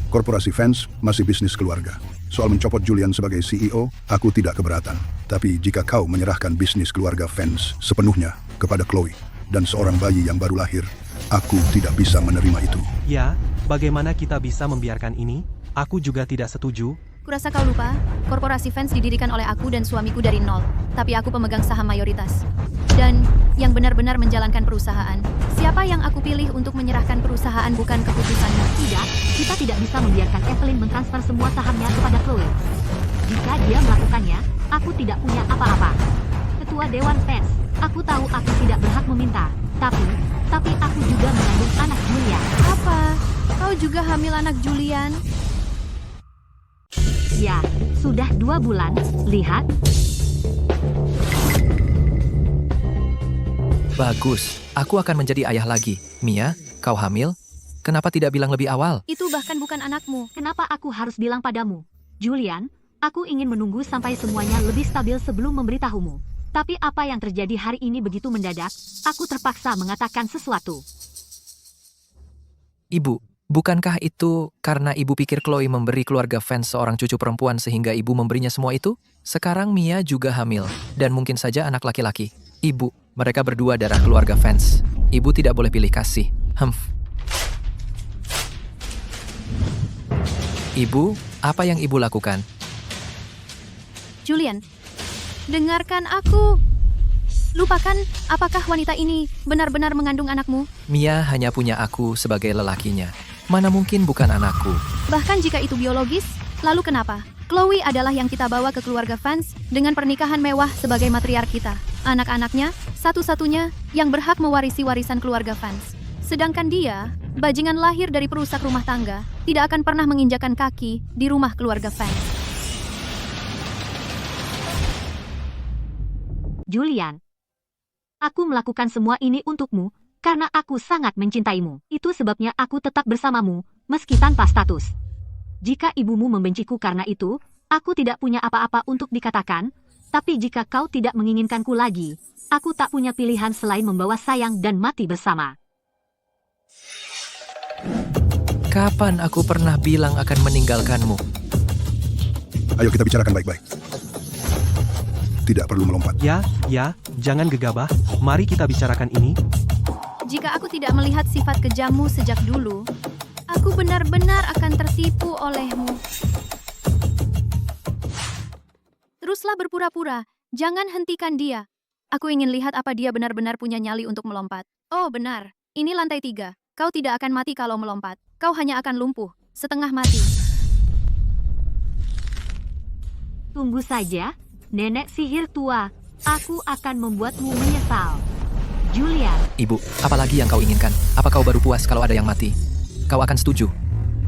korporasi Vance masih bisnis keluarga. Soal mencopot Julian sebagai CEO, aku tidak keberatan. Tapi jika kau menyerahkan bisnis keluarga Vance sepenuhnya kepada Chloe dan seorang bayi yang baru lahir, aku tidak bisa menerima itu. Ya, bagaimana kita bisa membiarkan ini? Aku juga tidak setuju. Kurasa kau lupa, korporasi Vance didirikan oleh aku dan suamiku dari nol. Tapi aku pemegang saham mayoritas. dan yang benar-benar menjalankan perusahaan. Siapa yang aku pilih untuk menyerahkan perusahaan bukan keputusanmu. Tidak, kita tidak bisa membiarkan Evelyn mentransfer semua sahamnya kepada Chloe. Jika dia melakukannya, aku tidak punya apa-apa. Ketua Dewan Fans, aku tahu aku tidak berhak meminta, tapi aku juga mengandung anak Julian. Apa? Kau juga hamil anak Julian? Ya, sudah 2 bulan, lihat. Bagus, aku akan menjadi ayah lagi. Mia, kau hamil? Kenapa tidak bilang lebih awal? Itu bahkan bukan anakmu. Kenapa aku harus bilang padamu? Julian, aku ingin menunggu sampai semuanya lebih stabil sebelum memberitahumu. Tapi apa yang terjadi hari ini begitu mendadak, aku terpaksa mengatakan sesuatu. Ibu, bukankah itu karena ibu pikir Chloe memberi keluarga fans seorang cucu perempuan sehingga ibu memberinya semua itu? Sekarang Mia juga hamil, dan mungkin saja anak laki-laki. Ibu, mereka berdua darah keluarga fans. Ibu tidak boleh pilih kasih. Ibu, apa yang ibu lakukan? Julian, dengarkan aku. Lupakan, apakah wanita ini benar-benar mengandung anakmu? Mia hanya punya aku sebagai lelakinya. Mana mungkin bukan anakku. Bahkan jika itu biologis, lalu kenapa? Chloe adalah yang kita bawa ke keluarga fans dengan pernikahan mewah sebagai matriark kita. Anak-anaknya, satu-satunya yang berhak mewarisi warisan keluarga fans. Sedangkan dia, bajingan lahir dari perusak rumah tangga, tidak akan pernah menginjakan kaki di rumah keluarga fans. Julian, aku melakukan semua ini untukmu karena aku sangat mencintaimu. Itu sebabnya aku tetap bersamamu, meski tanpa status. Jika ibumu membenciku karena itu, aku tidak punya apa-apa untuk dikatakan, tapi jika kau tidak menginginkanku lagi, aku tak punya pilihan selain membawa sayang dan mati bersama. Kapan aku pernah bilang akan meninggalkanmu? Ayo kita bicarakan baik-baik. Tidak perlu melompat. Ya, jangan gegabah. Mari kita bicarakan ini. Jika aku tidak melihat sifat kejammu sejak dulu, aku benar-benar akan tertipu olehmu. Teruslah berpura-pura, jangan hentikan dia. Aku ingin lihat apa dia benar-benar punya nyali untuk melompat. Oh benar, ini lantai 3. Kau tidak akan mati kalau melompat. Kau hanya akan lumpuh, setengah mati. Tunggu saja, nenek sihir tua. Aku akan membuatmu menyesal. Julian. Ibu, apalagi yang kau inginkan? Apa kau baru puas kalau ada yang mati? Kau akan setuju?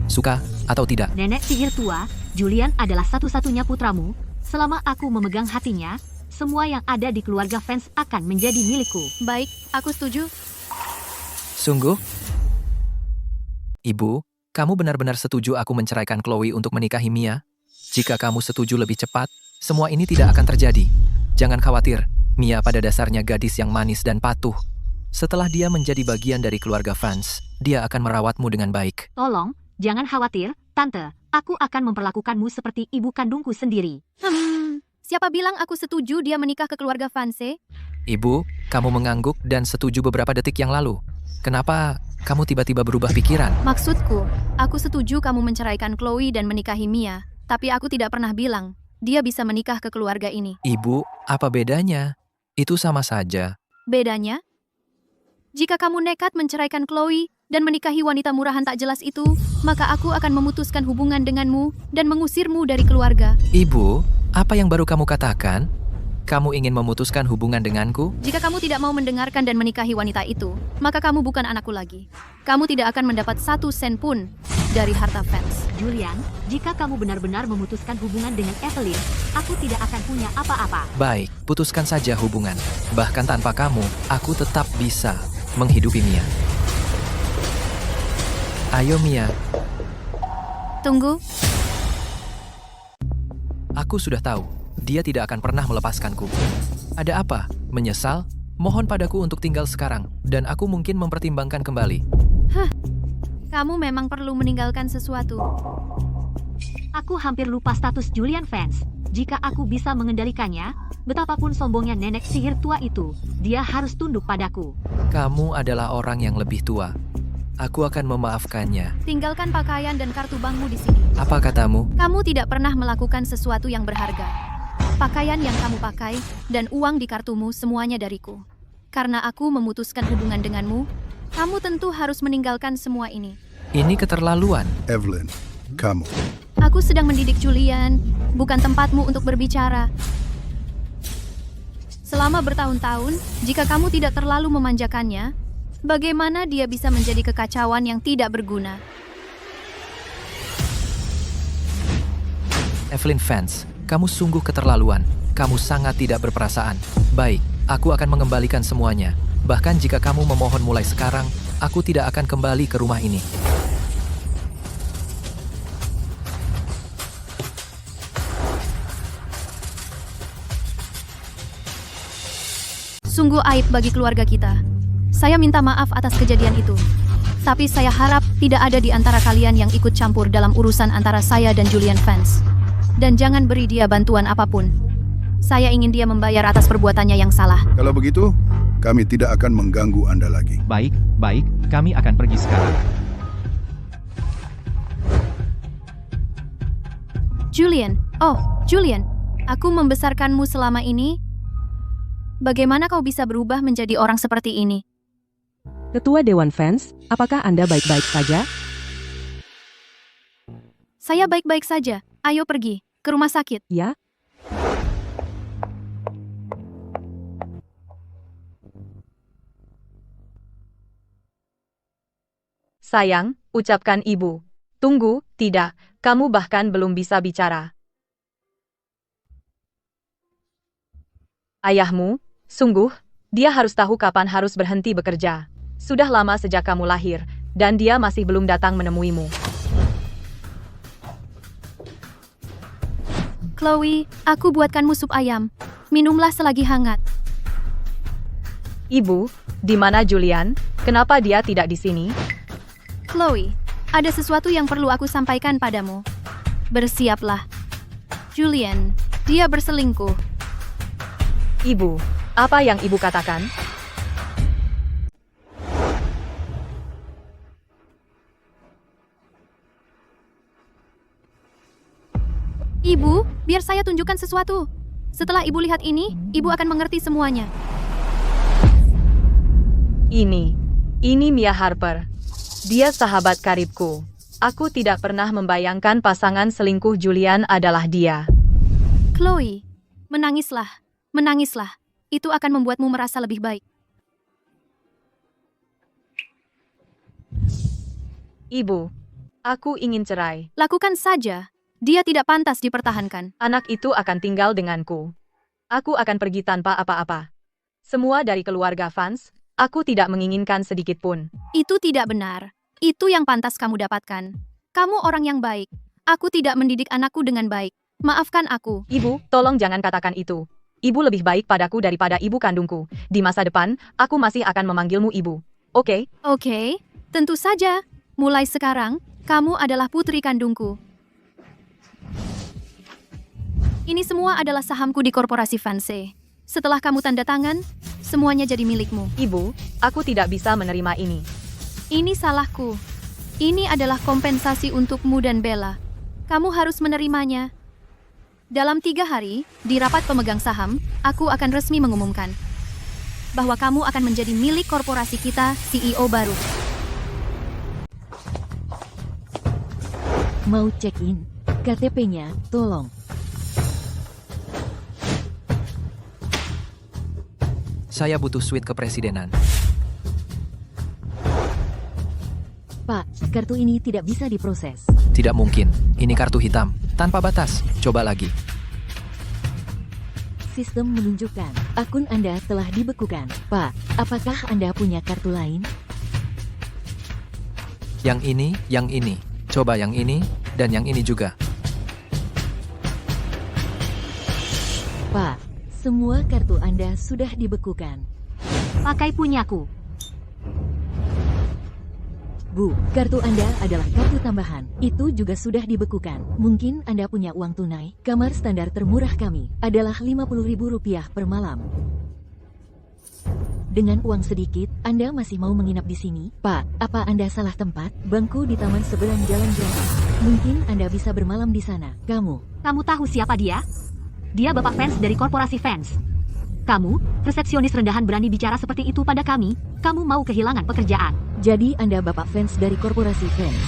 Suka atau tidak? Nenek sihir tua, Julian adalah satu-satunya putramu. Selama aku memegang hatinya, semua yang ada di keluarga fans akan menjadi milikku. Baik, aku setuju. Sungguh? Ibu, kamu benar-benar setuju aku menceraikan Chloe untuk menikahi Mia? Jika kamu setuju lebih cepat, semua ini tidak akan terjadi. Jangan khawatir, Mia pada dasarnya gadis yang manis dan patuh. Setelah dia menjadi bagian dari keluarga fans, dia akan merawatmu dengan baik. Tolong, jangan khawatir, Tante. Aku akan memperlakukanmu seperti ibu kandungku sendiri. Siapa bilang aku setuju dia menikah ke keluarga Fanse? Ibu, kamu mengangguk dan setuju beberapa detik yang lalu. Kenapa kamu tiba-tiba berubah pikiran? Maksudku, aku setuju kamu menceraikan Chloe dan menikahi Mia, tapi aku tidak pernah bilang dia bisa menikah ke keluarga ini. Ibu, apa bedanya? Itu sama saja. Bedanya? Jika kamu nekat menceraikan Chloe dan menikahi wanita murahan tak jelas itu, maka aku akan memutuskan hubungan denganmu dan mengusirmu dari keluarga. Ibu, apa yang baru kamu katakan? Kamu ingin memutuskan hubungan denganku? Jika kamu tidak mau mendengarkan dan menikahi wanita itu, maka kamu bukan anakku lagi. Kamu tidak akan mendapat 1 sen pun dari harta fans. Julian, jika kamu benar-benar memutuskan hubungan dengan Evelyn, aku tidak akan punya apa-apa. Baik, putuskan saja hubungan. Bahkan tanpa kamu, aku tetap bisa menghidupi Mia. Ayo Mia. Tunggu. Aku sudah tahu, dia tidak akan pernah melepaskanku. Ada apa? Menyesal? Mohon padaku untuk tinggal sekarang, dan aku mungkin mempertimbangkan kembali. Kamu memang perlu meninggalkan sesuatu. Aku hampir lupa status Julian fans. Jika aku bisa mengendalikannya, betapapun sombongnya nenek sihir tua itu, dia harus tunduk padaku. Kamu adalah orang yang lebih tua. Aku akan memaafkannya. Tinggalkan pakaian dan kartu bankmu di sini. Apa katamu? Kamu tidak pernah melakukan sesuatu yang berharga. Pakaian yang kamu pakai dan uang di kartumu semuanya dariku. karena aku memutuskan hubungan denganmu, kamu tentu harus meninggalkan semua ini. Ini keterlaluan. Evelyn, kamu. Aku sedang mendidik Julian, bukan tempatmu untuk berbicara. Selama bertahun-tahun, jika kamu tidak terlalu memanjakannya, bagaimana dia bisa menjadi kekacauan yang tidak berguna? Evelyn Fans, kamu sungguh keterlaluan. Kamu sangat tidak berperasaan. Baik, aku akan mengembalikan semuanya. Bahkan jika kamu memohon mulai sekarang, aku tidak akan kembali ke rumah ini. Sungguh aib bagi keluarga kita. Saya minta maaf atas kejadian itu. Tapi saya harap tidak ada di antara kalian yang ikut campur dalam urusan antara saya dan Julian Fans. Dan jangan beri dia bantuan apapun. Saya ingin dia membayar atas perbuatannya yang salah. Kalau begitu, kami tidak akan mengganggu Anda lagi. Baik, kami akan pergi sekarang. Julian, aku membesarkanmu selama ini. Bagaimana kau bisa berubah menjadi orang seperti ini? Ketua Dewan Fans, apakah Anda baik-baik saja? Saya baik-baik saja. Ayo pergi ke rumah sakit. Ya? Sayang, ucapkan ibu. Tunggu, tidak, kamu bahkan belum bisa bicara. Ayahmu, sungguh, dia harus tahu kapan harus berhenti bekerja. Sudah lama sejak kamu lahir, dan dia masih belum datang menemuimu. Chloe, aku buatkanmu sup ayam. Minumlah selagi hangat. Ibu, di mana Julian? Kenapa dia tidak di sini? Chloe, ada sesuatu yang perlu aku sampaikan padamu. Bersiaplah. Julian, dia berselingkuh. Ibu, apa yang ibu katakan? Ibu, biar saya tunjukkan sesuatu. Setelah ibu lihat ini, ibu akan mengerti semuanya. Ini Mia Harper. Dia sahabat karibku. Aku tidak pernah membayangkan pasangan selingkuh Julian adalah dia. Chloe, menangislah. Menangislah. Itu akan membuatmu merasa lebih baik. Ibu, aku ingin cerai. Lakukan saja. Dia tidak pantas dipertahankan. Anak itu akan tinggal denganku. Aku akan pergi tanpa apa-apa. Semua dari keluarga Fans, aku tidak menginginkan sedikit pun. Itu tidak benar. Itu yang pantas kamu dapatkan. Kamu orang yang baik. Aku tidak mendidik anakku dengan baik. Maafkan aku. Ibu, tolong jangan katakan itu. Ibu lebih baik padaku daripada ibu kandungku. Di masa depan, aku masih akan memanggilmu ibu. Oke? Oke, tentu saja. Mulai sekarang, kamu adalah putri kandungku. Ini semua adalah sahamku di korporasi Fanse. Setelah kamu tanda tangan, semuanya jadi milikmu. Ibu, aku tidak bisa menerima ini. Ini salahku. Ini adalah kompensasi untukmu dan Bella. Kamu harus menerimanya. Dalam 3 hari, di rapat pemegang saham, aku akan resmi mengumumkan bahwa kamu akan menjadi milik korporasi kita, CEO baru. Mau check-in? KTP-nya, tolong. Saya butuh suite kepresidenan. Pak, kartu ini tidak bisa diproses. Tidak mungkin. Ini kartu hitam. Tanpa batas. Coba lagi. Sistem menunjukkan akun Anda telah dibekukan. Pak, apakah Anda punya kartu lain? Yang ini. Coba yang ini, dan yang ini juga. Pak, semua kartu Anda sudah dibekukan. Pakai punyaku. Bu, kartu Anda adalah kartu tambahan. Itu juga sudah dibekukan. Mungkin Anda punya uang tunai. Kamar standar termurah kami adalah Rp50.000 per malam. Dengan uang sedikit, Anda masih mau menginap di sini? Pak, apa Anda salah tempat? Bangku di taman seberang jalan gratis. Mungkin Anda bisa bermalam di sana. Kamu tahu siapa dia? Dia bapak Fans dari korporasi Fans. Kamu, resepsionis rendahan berani bicara seperti itu pada kami, kamu mau kehilangan pekerjaan. Jadi Anda Bapak fans dari korporasi fans.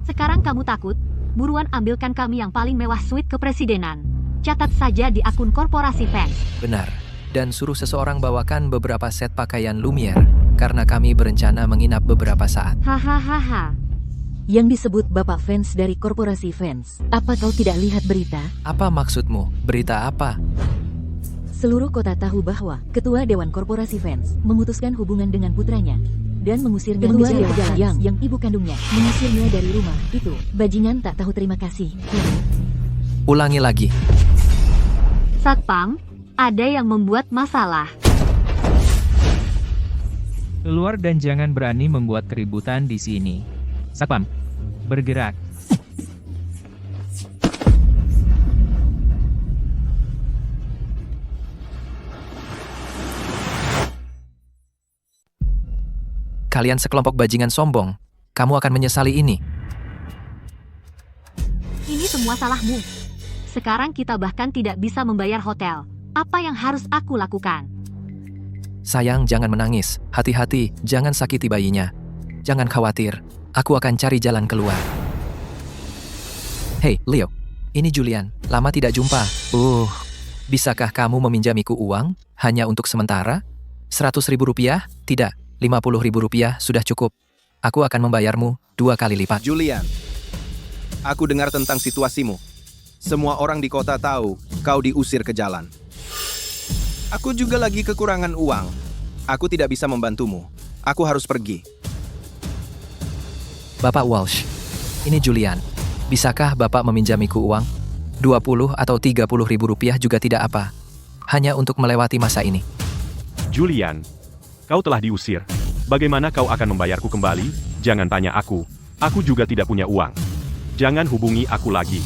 Sekarang kamu takut? Buruan ambilkan kami yang paling mewah suite kepresidenan. Catat saja di akun korporasi fans. Benar. Dan suruh seseorang bawakan beberapa set pakaian Lumiere, karena kami berencana menginap beberapa saat. Hahaha. Yang disebut Bapak fans dari korporasi fans. Apa kau tidak lihat berita? Apa maksudmu? Berita apa? Seluruh kota tahu bahwa Ketua Dewan Korporasi Fans memutuskan hubungan dengan putranya dan mengusirnya Ketua Dewan Dewan yang ibu kandungnya mengusirnya dari rumah itu. Bajingan tak tahu terima kasih. Ulangi lagi. Satpam, ada yang membuat masalah. Keluar dan jangan berani membuat keributan di sini. Satpam, bergerak. Kalian sekelompok bajingan sombong. Kamu akan menyesali ini. Ini semua salahmu. Sekarang kita bahkan tidak bisa membayar hotel. Apa yang harus aku lakukan? Sayang, jangan menangis. Hati-hati, jangan sakiti bayinya. Jangan khawatir. Aku akan cari jalan keluar. Hei, Leo. Ini Julian. Lama tidak jumpa. Bisakah kamu meminjamiku uang? Hanya untuk sementara? 100.000 rupiah? Tidak. 50.000 rupiah sudah cukup. Aku akan membayarmu 2 kali lipat. Julian, aku dengar tentang situasimu. Semua orang di kota tahu kau diusir ke jalan. Aku juga lagi kekurangan uang. Aku tidak bisa membantumu. Aku harus pergi. Bapak Walsh, ini Julian. Bisakah Bapak meminjamiku uang? 20 atau 30.000 rupiah juga tidak apa. Hanya untuk melewati masa ini. Julian, kau telah diusir. Bagaimana kau akan membayarku kembali? Jangan tanya aku. Aku juga tidak punya uang. Jangan hubungi aku lagi.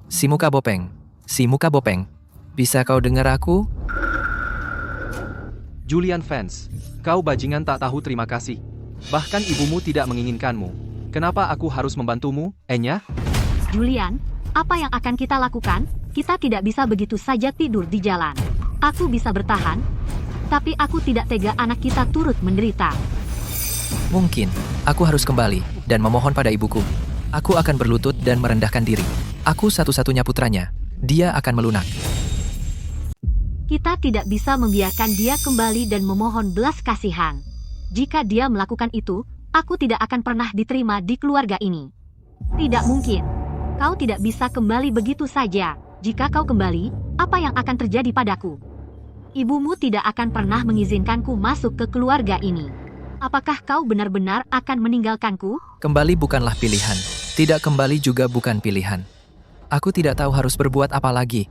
Si muka bopeng. Si muka bopeng. Bisa kau dengar aku? Julian fans, kau bajingan tak tahu terima kasih. Bahkan ibumu tidak menginginkanmu. Kenapa aku harus membantumu, Enya? Julian, apa yang akan kita lakukan? Kita tidak bisa begitu saja tidur di jalan. Aku bisa bertahan, tapi aku tidak tega anak kita turut menderita. Mungkin, aku harus kembali dan memohon pada ibuku. Aku akan berlutut dan merendahkan diri. Aku satu-satunya putranya. Dia akan melunak. Kita tidak bisa membiarkan dia kembali dan memohon belas kasihan. Jika dia melakukan itu, aku tidak akan pernah diterima di keluarga ini. Tidak mungkin. Kau tidak bisa kembali begitu saja. Jika kau kembali, apa yang akan terjadi padaku? Ibumu tidak akan pernah mengizinkanku masuk ke keluarga ini. Apakah kau benar-benar akan meninggalkanku? Kembali bukanlah pilihan. Tidak kembali juga bukan pilihan. Aku tidak tahu harus berbuat apa lagi.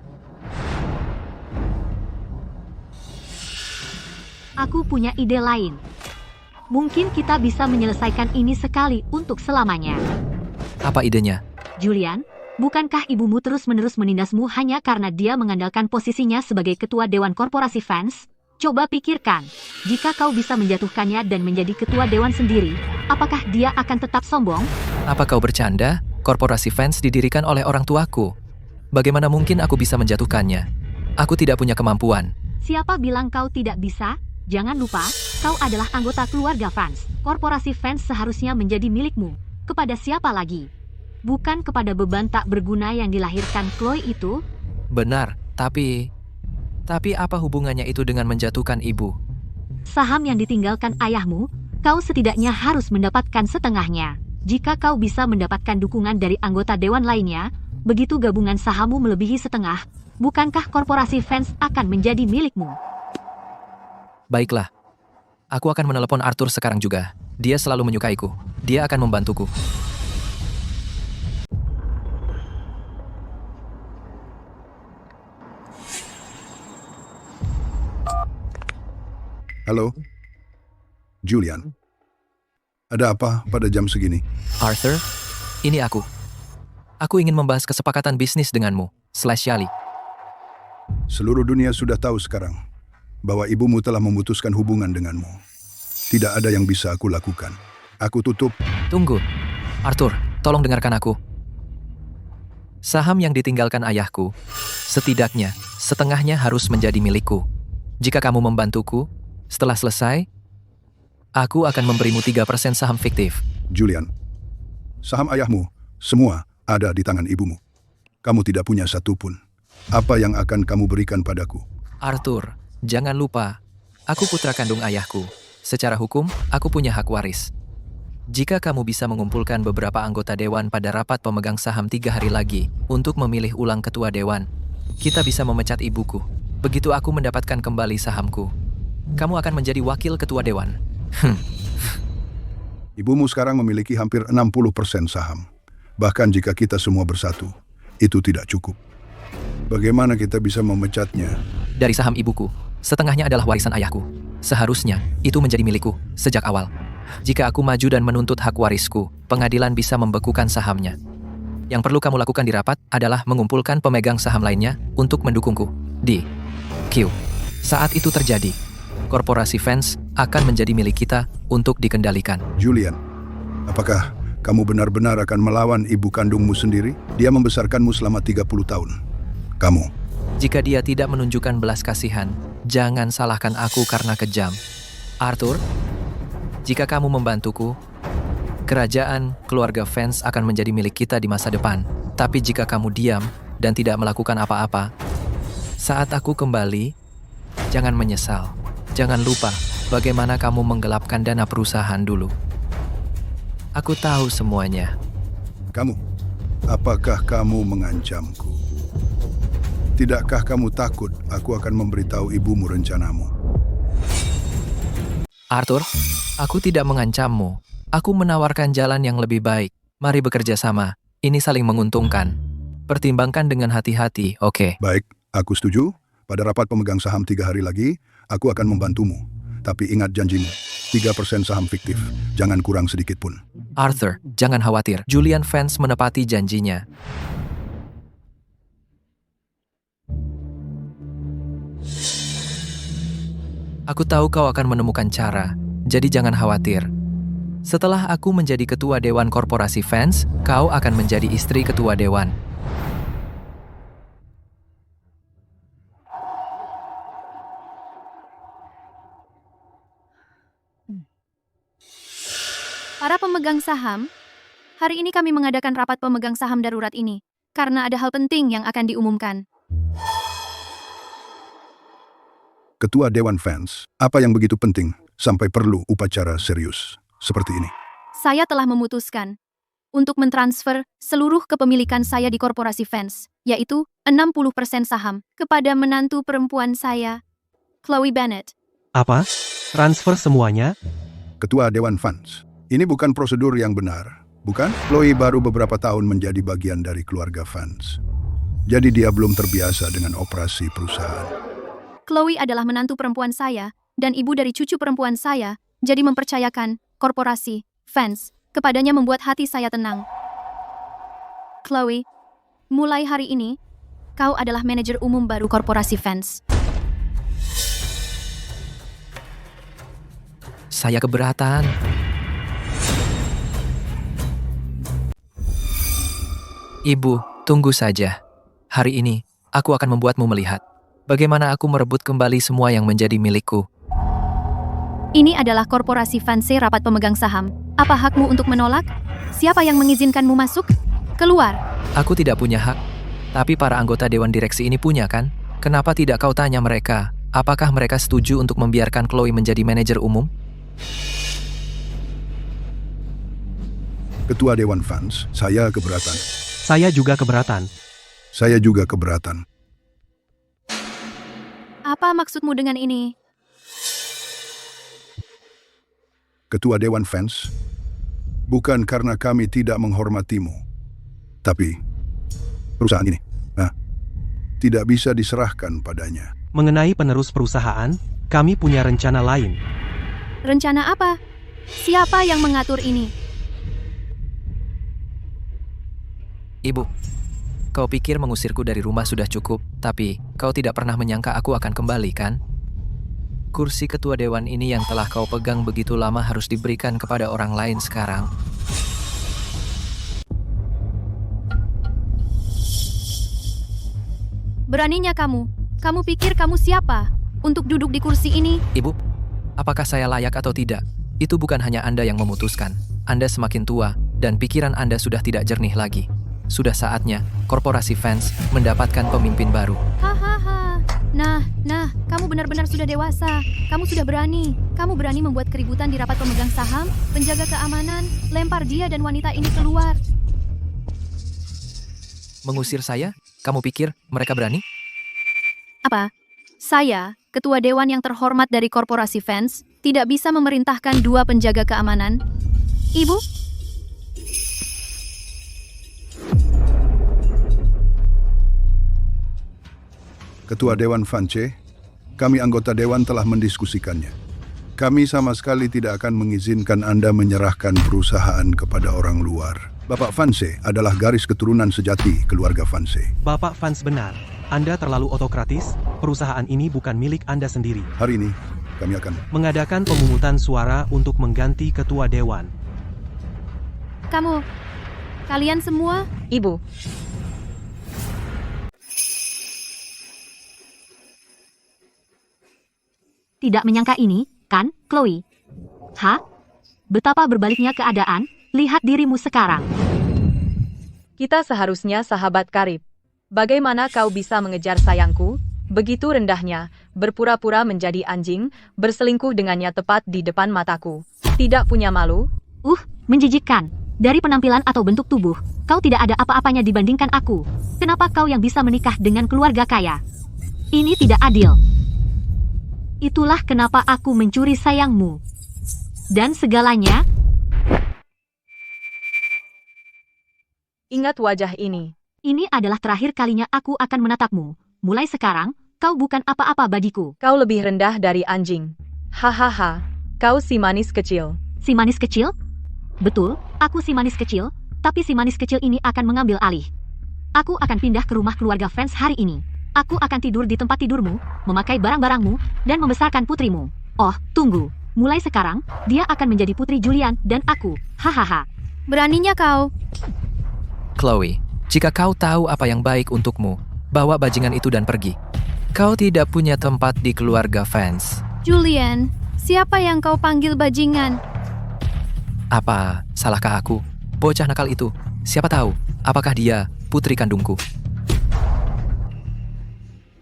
Aku punya ide lain. Mungkin kita bisa menyelesaikan ini sekali untuk selamanya. Apa idenya? Julian, bukankah ibumu terus-menerus menindasmu hanya karena dia mengandalkan posisinya sebagai ketua Dewan Korporasi Fans? Coba pikirkan, jika kau bisa menjatuhkannya dan menjadi ketua dewan sendiri, apakah dia akan tetap sombong? Apa kau bercanda? Korporasi Fans didirikan oleh orang tuaku. Bagaimana mungkin aku bisa menjatuhkannya? Aku tidak punya kemampuan. Siapa bilang kau tidak bisa? Jangan lupa, kau adalah anggota keluarga Fans. Korporasi Fans seharusnya menjadi milikmu. Kepada siapa lagi? Bukan kepada beban tak berguna yang dilahirkan Chloe itu? Benar, tapi apa hubungannya itu dengan menjatuhkan ibu? Saham yang ditinggalkan ayahmu, kau setidaknya harus mendapatkan setengahnya. Jika kau bisa mendapatkan dukungan dari anggota dewan lainnya, begitu gabungan sahammu melebihi setengah, bukankah korporasi Fans akan menjadi milikmu? Baiklah. Aku akan menelepon Arthur sekarang juga. Dia selalu menyukaiku. Dia akan membantuku. Halo? Julian? Ada apa pada jam segini? Arthur, ini aku. Aku ingin membahas kesepakatan bisnis denganmu, /Yali. Seluruh dunia sudah tahu sekarang bahwa ibumu telah memutuskan hubungan denganmu. Tidak ada yang bisa aku lakukan. Aku tutup. Tunggu. Arthur, tolong dengarkan aku. Saham yang ditinggalkan ayahku Setidaknya, setengahnya harus menjadi milikku. Jika kamu membantuku, setelah selesai, aku akan memberimu 3% saham fiktif. Julian, saham ayahmu semua ada di tangan ibumu. Kamu tidak punya satupun. Apa yang akan kamu berikan padaku? Arthur, jangan lupa, aku putra kandung ayahku. Secara hukum, aku punya hak waris. Jika kamu bisa mengumpulkan beberapa anggota dewan pada rapat pemegang saham 3 hari lagi untuk memilih ulang ketua dewan, kita bisa memecat ibuku. Begitu aku mendapatkan kembali sahamku, kamu akan menjadi wakil ketua dewan. Ibumu sekarang memiliki hampir 60% saham. Bahkan jika kita semua bersatu, itu tidak cukup. Bagaimana kita bisa memecatnya? Dari saham ibuku, setengahnya adalah warisan ayahku. Seharusnya, itu menjadi milikku sejak awal. Jika aku maju dan menuntut hak warisku, pengadilan bisa membekukan sahamnya. Yang perlu kamu lakukan di rapat adalah mengumpulkan pemegang saham lainnya untuk mendukungku. Q. Saat itu terjadi, korporasi Vance akan menjadi milik kita untuk dikendalikan. Julian, apakah kamu benar-benar akan melawan ibu kandungmu sendiri? Dia membesarkanmu selama 30 tahun. Kamu. Jika dia tidak menunjukkan belas kasihan, jangan salahkan aku karena kejam. Arthur, jika kamu membantuku, kerajaan keluarga Vance akan menjadi milik kita di masa depan. Tapi jika kamu diam dan tidak melakukan apa-apa, saat aku kembali, jangan menyesal. Jangan lupa bagaimana kamu menggelapkan dana perusahaan dulu. Aku tahu semuanya. Kamu, apakah kamu mengancamku? Tidakkah kamu takut aku akan memberitahu ibumu rencanamu? Arthur, aku tidak mengancammu. Aku menawarkan jalan yang lebih baik. Mari bekerja sama. Ini saling menguntungkan. Pertimbangkan dengan hati-hati, oke? Baik, aku setuju. Pada rapat pemegang saham 3 hari lagi, aku akan membantumu. Tapi ingat janjimu, 3% saham fiktif. Jangan kurang sedikit pun. Arthur, jangan khawatir. Julian Vance menepati janjinya. Aku tahu kau akan menemukan cara, jadi jangan khawatir. Setelah aku menjadi ketua dewan korporasi Vance, kau akan menjadi istri ketua dewan. Para pemegang saham, hari ini kami mengadakan rapat pemegang saham darurat ini, karena ada hal penting yang akan diumumkan. Ketua Dewan Vance, apa yang begitu penting sampai perlu upacara serius seperti ini? Saya telah memutuskan untuk mentransfer seluruh kepemilikan saya di korporasi Vance, yaitu 60% saham, kepada menantu perempuan saya, Chloe Bennett. Apa? Transfer semuanya? Ketua Dewan Vance, ini bukan prosedur yang benar, bukan? Chloe baru beberapa tahun menjadi bagian dari keluarga Vance. Jadi dia belum terbiasa dengan operasi perusahaan. Chloe adalah menantu perempuan saya dan ibu dari cucu perempuan saya, jadi mempercayakan korporasi Vance kepadanya membuat hati saya tenang. Chloe, mulai hari ini, kau adalah manajer umum baru korporasi Vance. Saya keberatan. Ibu, tunggu saja. Hari ini, aku akan membuatmu melihat bagaimana aku merebut kembali semua yang menjadi milikku. Ini adalah korporasi Vance rapat pemegang saham. Apa hakmu untuk menolak? Siapa yang mengizinkanmu masuk? Keluar. Aku tidak punya hak, tapi para anggota dewan direksi ini punya kan? Kenapa tidak kau tanya mereka, apakah mereka setuju untuk membiarkan Chloe menjadi manajer umum? Ketua Dewan Vance, saya keberatan. Saya juga keberatan. Saya juga keberatan. Apa maksudmu dengan ini? Ketua Dewan Vance, bukan karena kami tidak menghormatimu, tapi perusahaan ini tidak bisa diserahkan padanya. Mengenai penerus perusahaan, kami punya rencana lain. Rencana apa? Siapa yang mengatur ini? Ibu, kau pikir mengusirku dari rumah sudah cukup, tapi kau tidak pernah menyangka aku akan kembali, kan? Kursi ketua dewan ini yang telah kau pegang begitu lama harus diberikan kepada orang lain sekarang. Beraninya kamu. Kamu pikir kamu siapa? Untuk duduk di kursi ini? Ibu, apakah saya layak atau tidak? Itu bukan hanya Anda yang memutuskan. Anda semakin tua, dan pikiran Anda sudah tidak jernih lagi. Sudah saatnya, korporasi fans mendapatkan pemimpin baru. Hahaha. Nah, kamu benar-benar sudah dewasa. Kamu sudah berani. Kamu berani membuat keributan di rapat pemegang saham, penjaga keamanan, lempar dia dan wanita ini keluar. Mengusir saya? Kamu pikir mereka berani? Apa? Saya, ketua dewan yang terhormat dari korporasi fans, tidak bisa memerintahkan 2 penjaga keamanan? Ibu? Ketua Dewan Fans, kami anggota Dewan telah mendiskusikannya. Kami sama sekali tidak akan mengizinkan Anda menyerahkan perusahaan kepada orang luar. Bapak Fanse adalah garis keturunan sejati keluarga Fanse. Bapak Fans benar. Anda terlalu otokratis, perusahaan ini bukan milik Anda sendiri. Hari ini, kami akan mengadakan pemungutan suara untuk mengganti ketua dewan. Kalian semua? Ibu, Tidak menyangka ini, kan, Chloe? Hah? Betapa berbaliknya keadaan, lihat dirimu sekarang. kita seharusnya sahabat karib. Bagaimana kau bisa mengejar sayangku? Begitu rendahnya, berpura-pura menjadi anjing, berselingkuh dengannya tepat di depan mataku. Tidak punya malu? Menjijikkan. Dari penampilan atau bentuk tubuh, kau tidak ada apa-apanya dibandingkan aku. Kenapa kau yang bisa menikah dengan keluarga kaya? Ini tidak adil. Itulah kenapa aku mencuri sayangmu. Dan segalanya, Ingat wajah ini. ini adalah terakhir kalinya aku akan menatapmu. Mulai sekarang, kau bukan apa-apa bagiku. Kau lebih rendah dari anjing. Hahaha. Kau si manis kecil. Si manis kecil? Betul, aku si manis kecil, tapi si manis kecil ini akan mengambil alih. Aku akan pindah ke rumah keluarga Friends hari ini. Aku akan tidur di tempat tidurmu, memakai barang-barangmu, dan membesarkan putrimu. Oh, tunggu. Mulai sekarang, dia akan menjadi putri Julian dan aku. Hahaha. Beraninya kau. Chloe, jika kau tahu apa yang baik untukmu, bawa bajingan itu dan pergi. Kau tidak punya tempat di keluarga Fans. Julian, siapa yang kau panggil bajingan? Apa salahkah aku? Bocah nakal itu. Siapa tahu, apakah dia putri kandungku?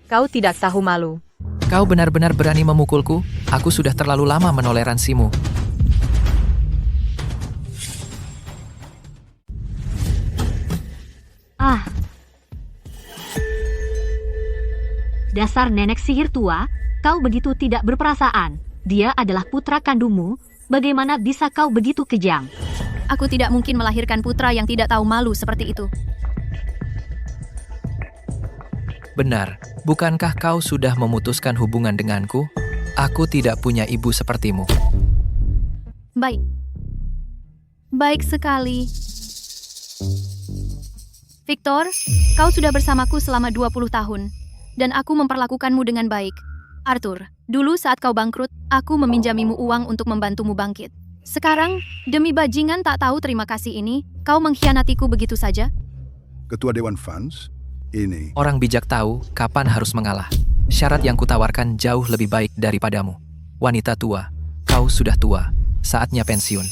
Kau tidak tahu malu. Kau benar-benar berani memukulku? Aku sudah terlalu lama menoleransimu. Dasar nenek sihir tua, kau begitu tidak berperasaan. Dia adalah putra kandungmu. Bagaimana bisa kau begitu kejam? Aku tidak mungkin melahirkan putra yang tidak tahu malu seperti itu. Benar, bukankah kau sudah memutuskan hubungan denganku? Aku tidak punya ibu sepertimu. Baik. Baik sekali. Victor, kau sudah bersamaku selama 20 tahun. Dan aku memperlakukanmu dengan baik. Arthur, dulu saat kau bangkrut, aku meminjamimu uang untuk membantumu bangkit. Sekarang, demi bajingan tak tahu terima kasih ini, kau mengkhianatiku begitu saja? Ketua Dewan Fans, ini Orang bijak tahu kapan harus mengalah. Syarat yang kutawarkan jauh lebih baik daripadamu. Wanita tua, kau sudah tua. Saatnya pensiun.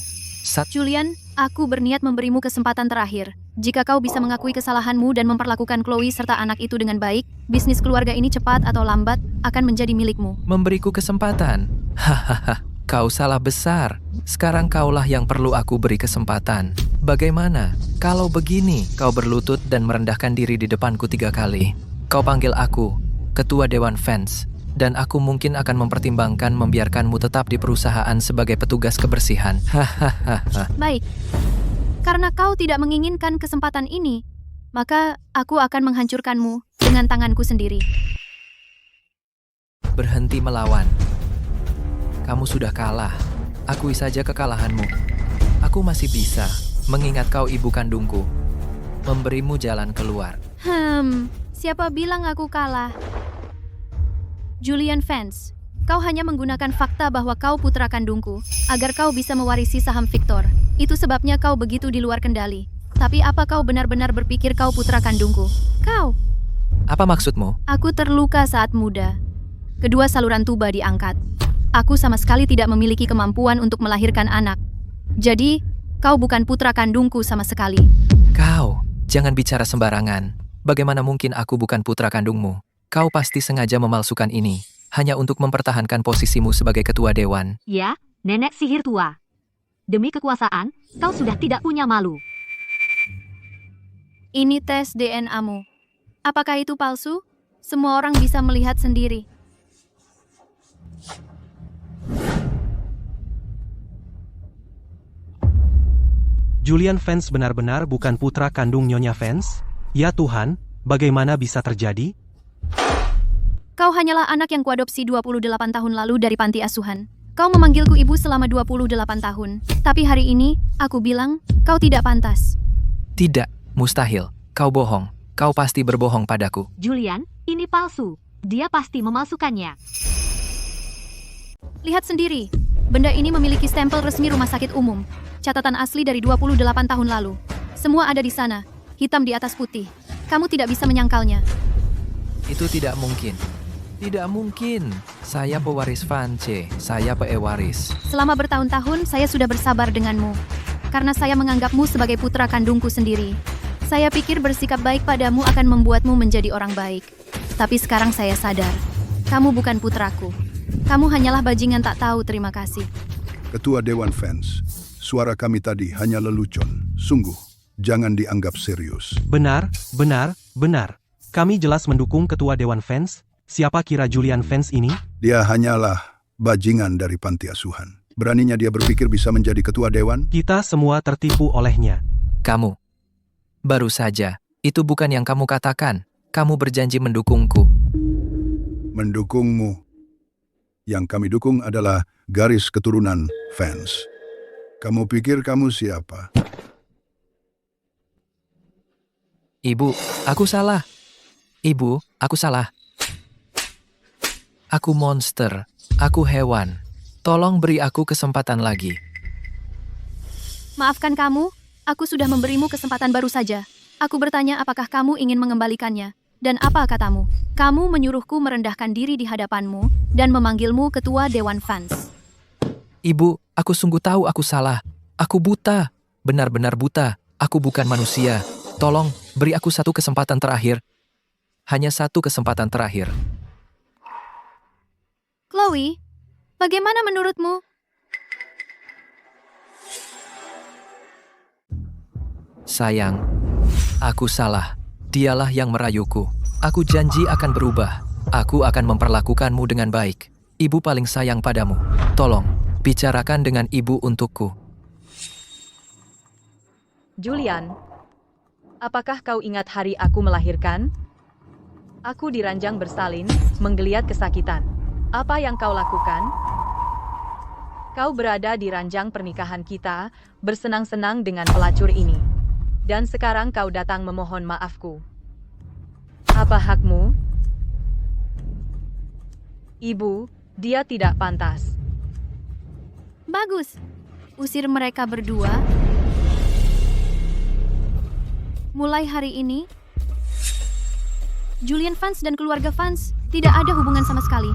Julian, aku berniat memberimu kesempatan terakhir. Jika kau bisa mengakui kesalahanmu dan memperlakukan Chloe serta anak itu dengan baik, bisnis keluarga ini cepat atau lambat akan menjadi milikmu. Memberiku kesempatan? Hahaha, kau salah besar. Sekarang kaulah yang perlu aku beri kesempatan. Bagaimana? Kalau begini, kau berlutut dan merendahkan diri di depanku 3 kali. Kau panggil aku, Ketua Dewan Fans, dan aku mungkin akan mempertimbangkan membiarkanmu tetap di perusahaan sebagai petugas kebersihan. Hahaha. Baik. Karena kau tidak menginginkan kesempatan ini, maka aku akan menghancurkanmu dengan tanganku sendiri. Berhenti melawan. Kamu sudah kalah. Akui saja kekalahanmu. Aku masih bisa, mengingat kau ibu kandungku, memberimu jalan keluar. Siapa bilang aku kalah? Julian Fans, kau hanya menggunakan fakta bahwa kau putra kandungku, agar kau bisa mewarisi saham Victor. Itu sebabnya kau begitu di luar kendali. Tapi apa kau benar-benar berpikir kau putra kandungku? Kau? Apa maksudmu? Aku terluka saat muda. Kedua saluran tuba diangkat. Aku sama sekali tidak memiliki kemampuan untuk melahirkan anak. Jadi, kau bukan putra kandungku sama sekali. Kau, jangan bicara sembarangan. Bagaimana mungkin aku bukan putra kandungmu? Kau pasti sengaja memalsukan ini, hanya untuk mempertahankan posisimu sebagai ketua dewan. Ya, nenek sihir tua. Demi kekuasaan, kau sudah tidak punya malu. Ini tes DNA-mu. Apakah itu palsu? Semua orang bisa melihat sendiri. Julian Vance benar-benar bukan putra kandung Nyonya Vance? Ya Tuhan, bagaimana bisa terjadi? Kau hanyalah anak yang kuadopsi 28 tahun lalu dari panti asuhan. Kau memanggilku ibu selama 28 tahun. Tapi hari ini, aku bilang, kau tidak pantas. Tidak, mustahil. Kau bohong. Kau pasti berbohong padaku. Julian, ini palsu. Dia pasti memalsukannya. Lihat sendiri. Benda ini memiliki stempel resmi rumah sakit umum. Catatan asli dari 28 tahun lalu. Semua ada di sana. Hitam di atas putih. Kamu tidak bisa menyangkalnya. Itu tidak mungkin. Tidak mungkin. Saya pewaris Vance. Saya pewaris. Selama bertahun-tahun, saya sudah bersabar denganmu. Karena saya menganggapmu sebagai putra kandungku sendiri. Saya pikir bersikap baik padamu akan membuatmu menjadi orang baik. Tapi sekarang saya sadar. Kamu bukan putraku. Kamu hanyalah bajingan tak tahu terima kasih. Ketua Dewan Vance, suara kami tadi hanya lelucon. Sungguh, jangan dianggap serius. Benar, benar, benar. Kami jelas mendukung Ketua Dewan Vance. Siapa kira Julian Vance ini? Dia hanyalah bajingan dari panti asuhan. Beraninya dia berpikir bisa menjadi ketua dewan? Kita semua tertipu olehnya. Kamu. Baru saja, itu bukan yang kamu katakan. Kamu berjanji mendukungku. Mendukungmu. Yang kami dukung adalah garis keturunan Vance. Kamu pikir kamu siapa? Ibu, aku salah. Ibu, aku salah. Aku monster. Aku hewan. Tolong beri aku kesempatan lagi. Maafkan kamu, aku sudah memberimu kesempatan baru saja. Aku bertanya apakah kamu ingin mengembalikannya. Dan apa katamu? Kamu menyuruhku merendahkan diri di hadapanmu dan memanggilmu ketua Dewan Vance. Ibu, aku sungguh tahu aku salah. Aku buta. Benar-benar buta. Aku bukan manusia. Tolong, beri aku satu kesempatan terakhir. Hanya satu kesempatan terakhir. Chloe, bagaimana menurutmu? Sayang, aku salah. Dialah yang merayuku. Aku janji akan berubah. Aku akan memperlakukanmu dengan baik. Ibu paling sayang padamu. Tolong, bicarakan dengan ibu untukku. Julian, apakah kau ingat hari aku melahirkan? Aku diranjang bersalin, menggeliat kesakitan. Apa yang kau lakukan? Kau berada di ranjang pernikahan kita, bersenang-senang dengan pelacur ini. Dan sekarang kau datang memohon maafku. Apa hakmu? Ibu, dia tidak pantas. Bagus. Usir mereka berdua. Mulai hari ini, Julian Vance dan keluarga Vance tidak ada hubungan sama sekali.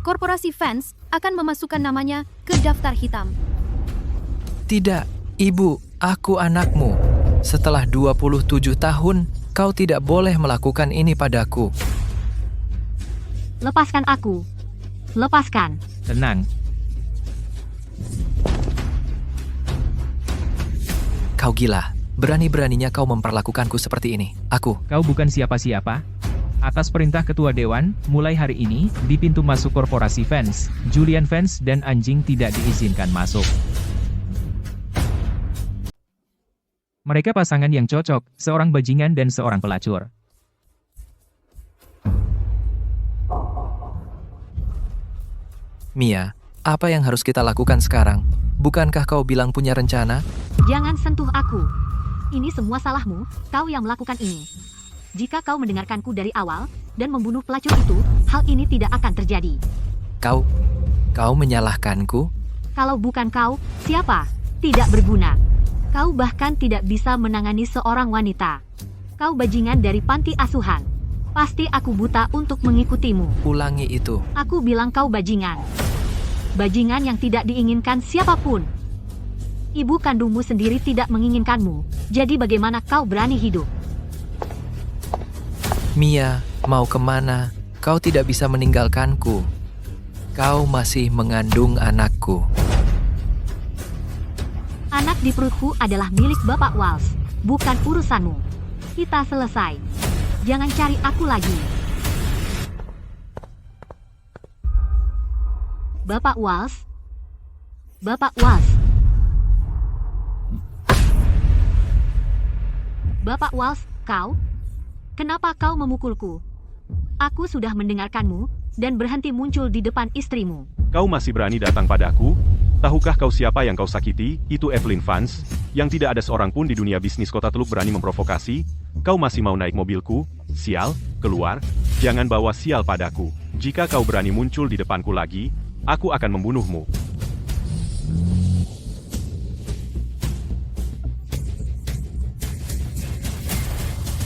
Korporasi Vance akan memasukkan namanya ke daftar hitam. Tidak, ibu, aku anakmu. Setelah 27 tahun, kau tidak boleh melakukan ini padaku. Lepaskan aku. Lepaskan. Tenang, Kau gila. Berani-beraninya kau memperlakukanku seperti ini. Aku. kau bukan siapa-siapa. Atas perintah Ketua Dewan, mulai hari ini, di pintu masuk korporasi Vance, Julian Vance dan anjing tidak diizinkan masuk. Mereka pasangan yang cocok, seorang bajingan dan seorang pelacur. Mia, apa yang harus kita lakukan sekarang? Bukankah kau bilang punya rencana? Jangan sentuh aku. Ini semua salahmu, kau yang melakukan ini. Jika kau mendengarkanku dari awal dan membunuh pelacur itu, hal ini tidak akan terjadi. Kau menyalahkanku? Kalau bukan kau, siapa? Tidak berguna. Kau bahkan tidak bisa menangani seorang wanita. Kau bajingan dari panti asuhan. Pasti aku buta untuk mengikutimu. Ulangi itu. Aku bilang kau bajingan. Bajingan yang tidak diinginkan siapapun. Ibu kandungmu sendiri tidak menginginkanmu. Jadi bagaimana kau berani hidup? Mia, mau kemana? Kau tidak bisa meninggalkanku. Kau masih mengandung anakku. Anak di perutku adalah milik Bapak Walsh, bukan urusanmu. Kita selesai. Jangan cari aku lagi. Bapak Walsh? Bapak Walsh? Bapak Walsh, kau? Kenapa kau memukulku? Aku sudah mendengarkanmu dan berhenti muncul di depan istrimu. Kau masih berani datang padaku? Tahukah kau siapa yang kau sakiti? Itu Evelyn Vance, yang tidak ada seorang pun di dunia bisnis kota Teluk berani memprovokasi. Kau masih mau naik mobilku? Sial, keluar. Jangan bawa sial padaku. Jika kau berani muncul di depanku lagi, aku akan membunuhmu.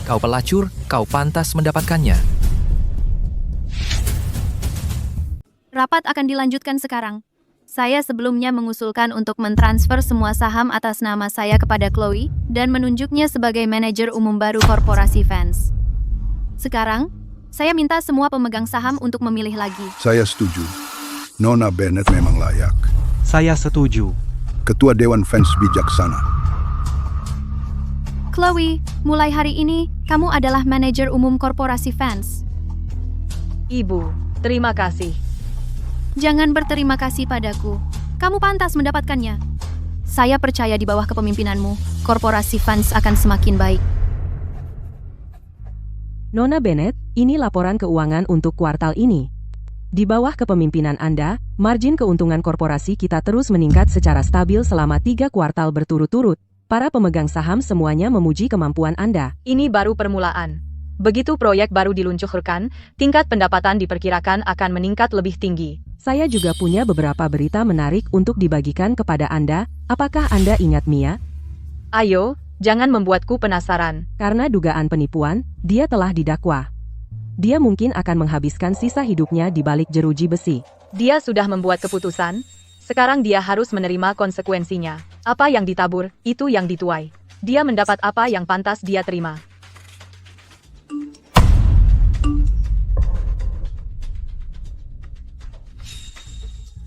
Kau pelacur, kau pantas mendapatkannya. Rapat akan dilanjutkan sekarang. Saya sebelumnya mengusulkan untuk mentransfer semua saham atas nama saya kepada Chloe dan menunjuknya sebagai manajer umum baru korporasi Vance. Sekarang, saya minta semua pemegang saham untuk memilih lagi. Saya setuju. Nona Bennett memang layak. Saya setuju. Ketua Dewan Vance bijaksana. Chloe, mulai hari ini, kamu adalah manajer umum korporasi Vance. Ibu, terima kasih. Jangan berterima kasih padaku. Kamu pantas mendapatkannya. Saya percaya di bawah kepemimpinanmu, korporasi Vance akan semakin baik. Nona Bennett, ini laporan keuangan untuk kuartal ini. Di bawah kepemimpinan Anda, margin keuntungan korporasi kita terus meningkat secara stabil selama 3 kuartal berturut-turut. Para pemegang saham semuanya memuji kemampuan Anda. Ini baru permulaan. Begitu proyek baru diluncurkan, tingkat pendapatan diperkirakan akan meningkat lebih tinggi. Saya juga punya beberapa berita menarik untuk dibagikan kepada Anda. Apakah Anda ingat Mia? Ayo, jangan membuatku penasaran. Karena dugaan penipuan, dia telah didakwa. Dia mungkin akan menghabiskan sisa hidupnya di balik jeruji besi. Dia sudah membuat keputusan. Sekarang dia harus menerima konsekuensinya. Apa yang ditabur, itu yang dituai. Dia mendapat apa yang pantas dia terima.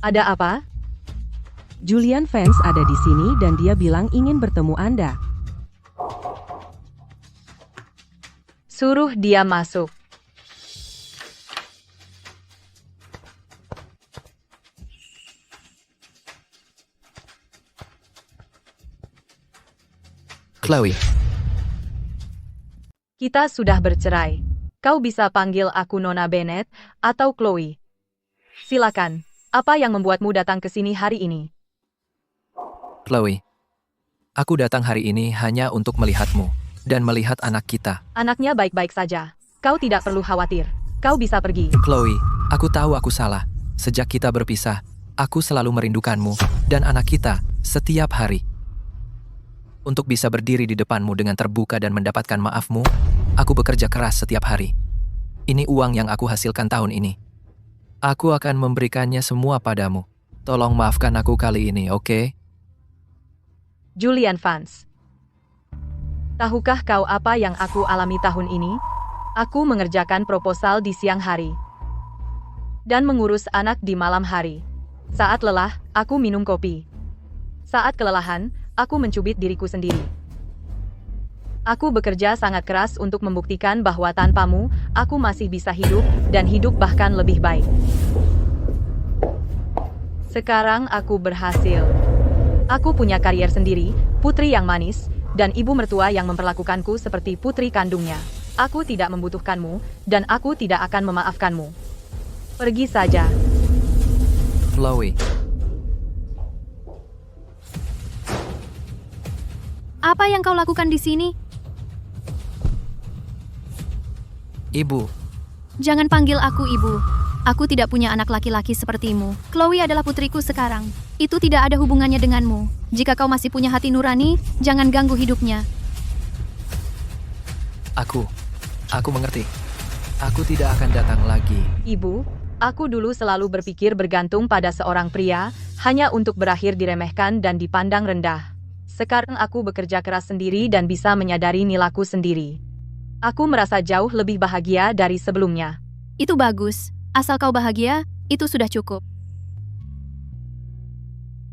Ada apa? Julian Vance ada di sini dan dia bilang ingin bertemu Anda. Suruh dia masuk. Chloe, Kita sudah bercerai. Kau bisa panggil aku Nona Bennett atau Chloe. Silakan. Apa yang membuatmu datang ke sini hari ini? Chloe, aku datang hari ini hanya untuk melihatmu dan melihat anak kita. Anaknya baik-baik saja. Kau tidak perlu khawatir. Kau bisa pergi. Chloe, aku tahu aku salah. Sejak kita berpisah, aku selalu merindukanmu dan anak kita setiap hari. Untuk bisa berdiri di depanmu dengan terbuka dan mendapatkan maafmu, aku bekerja keras setiap hari. Ini uang yang aku hasilkan tahun ini. Aku akan memberikannya semua padamu. Tolong maafkan aku kali ini, oke? Julian Vance. Tahukah kau apa yang aku alami tahun ini? Aku mengerjakan proposal di siang hari. Dan mengurus anak di malam hari. Saat lelah, aku minum kopi. Saat kelelahan, aku mencubit diriku sendiri. Aku bekerja sangat keras untuk membuktikan bahwa tanpamu, aku masih bisa hidup, dan hidup bahkan lebih baik. Sekarang aku berhasil. Aku punya karier sendiri, putri yang manis, dan ibu mertua yang memperlakukanku seperti putri kandungnya. Aku tidak membutuhkanmu, dan aku tidak akan memaafkanmu. Pergi saja. Chloe, Apa yang kau lakukan di sini? Ibu, Jangan panggil aku ibu. Aku tidak punya anak laki-laki sepertimu. Chloe adalah putriku sekarang. Itu tidak ada hubungannya denganmu. Jika kau masih punya hati nurani, jangan ganggu hidupnya. aku mengerti. Aku tidak akan datang lagi. Ibu, aku dulu selalu berpikir bergantung pada seorang pria, hanya untuk berakhir diremehkan dan dipandang rendah. Sekarang aku bekerja keras sendiri dan bisa menyadari nilaiku sendiri. Aku merasa jauh lebih bahagia dari sebelumnya. Itu bagus. Asal kau bahagia, itu sudah cukup.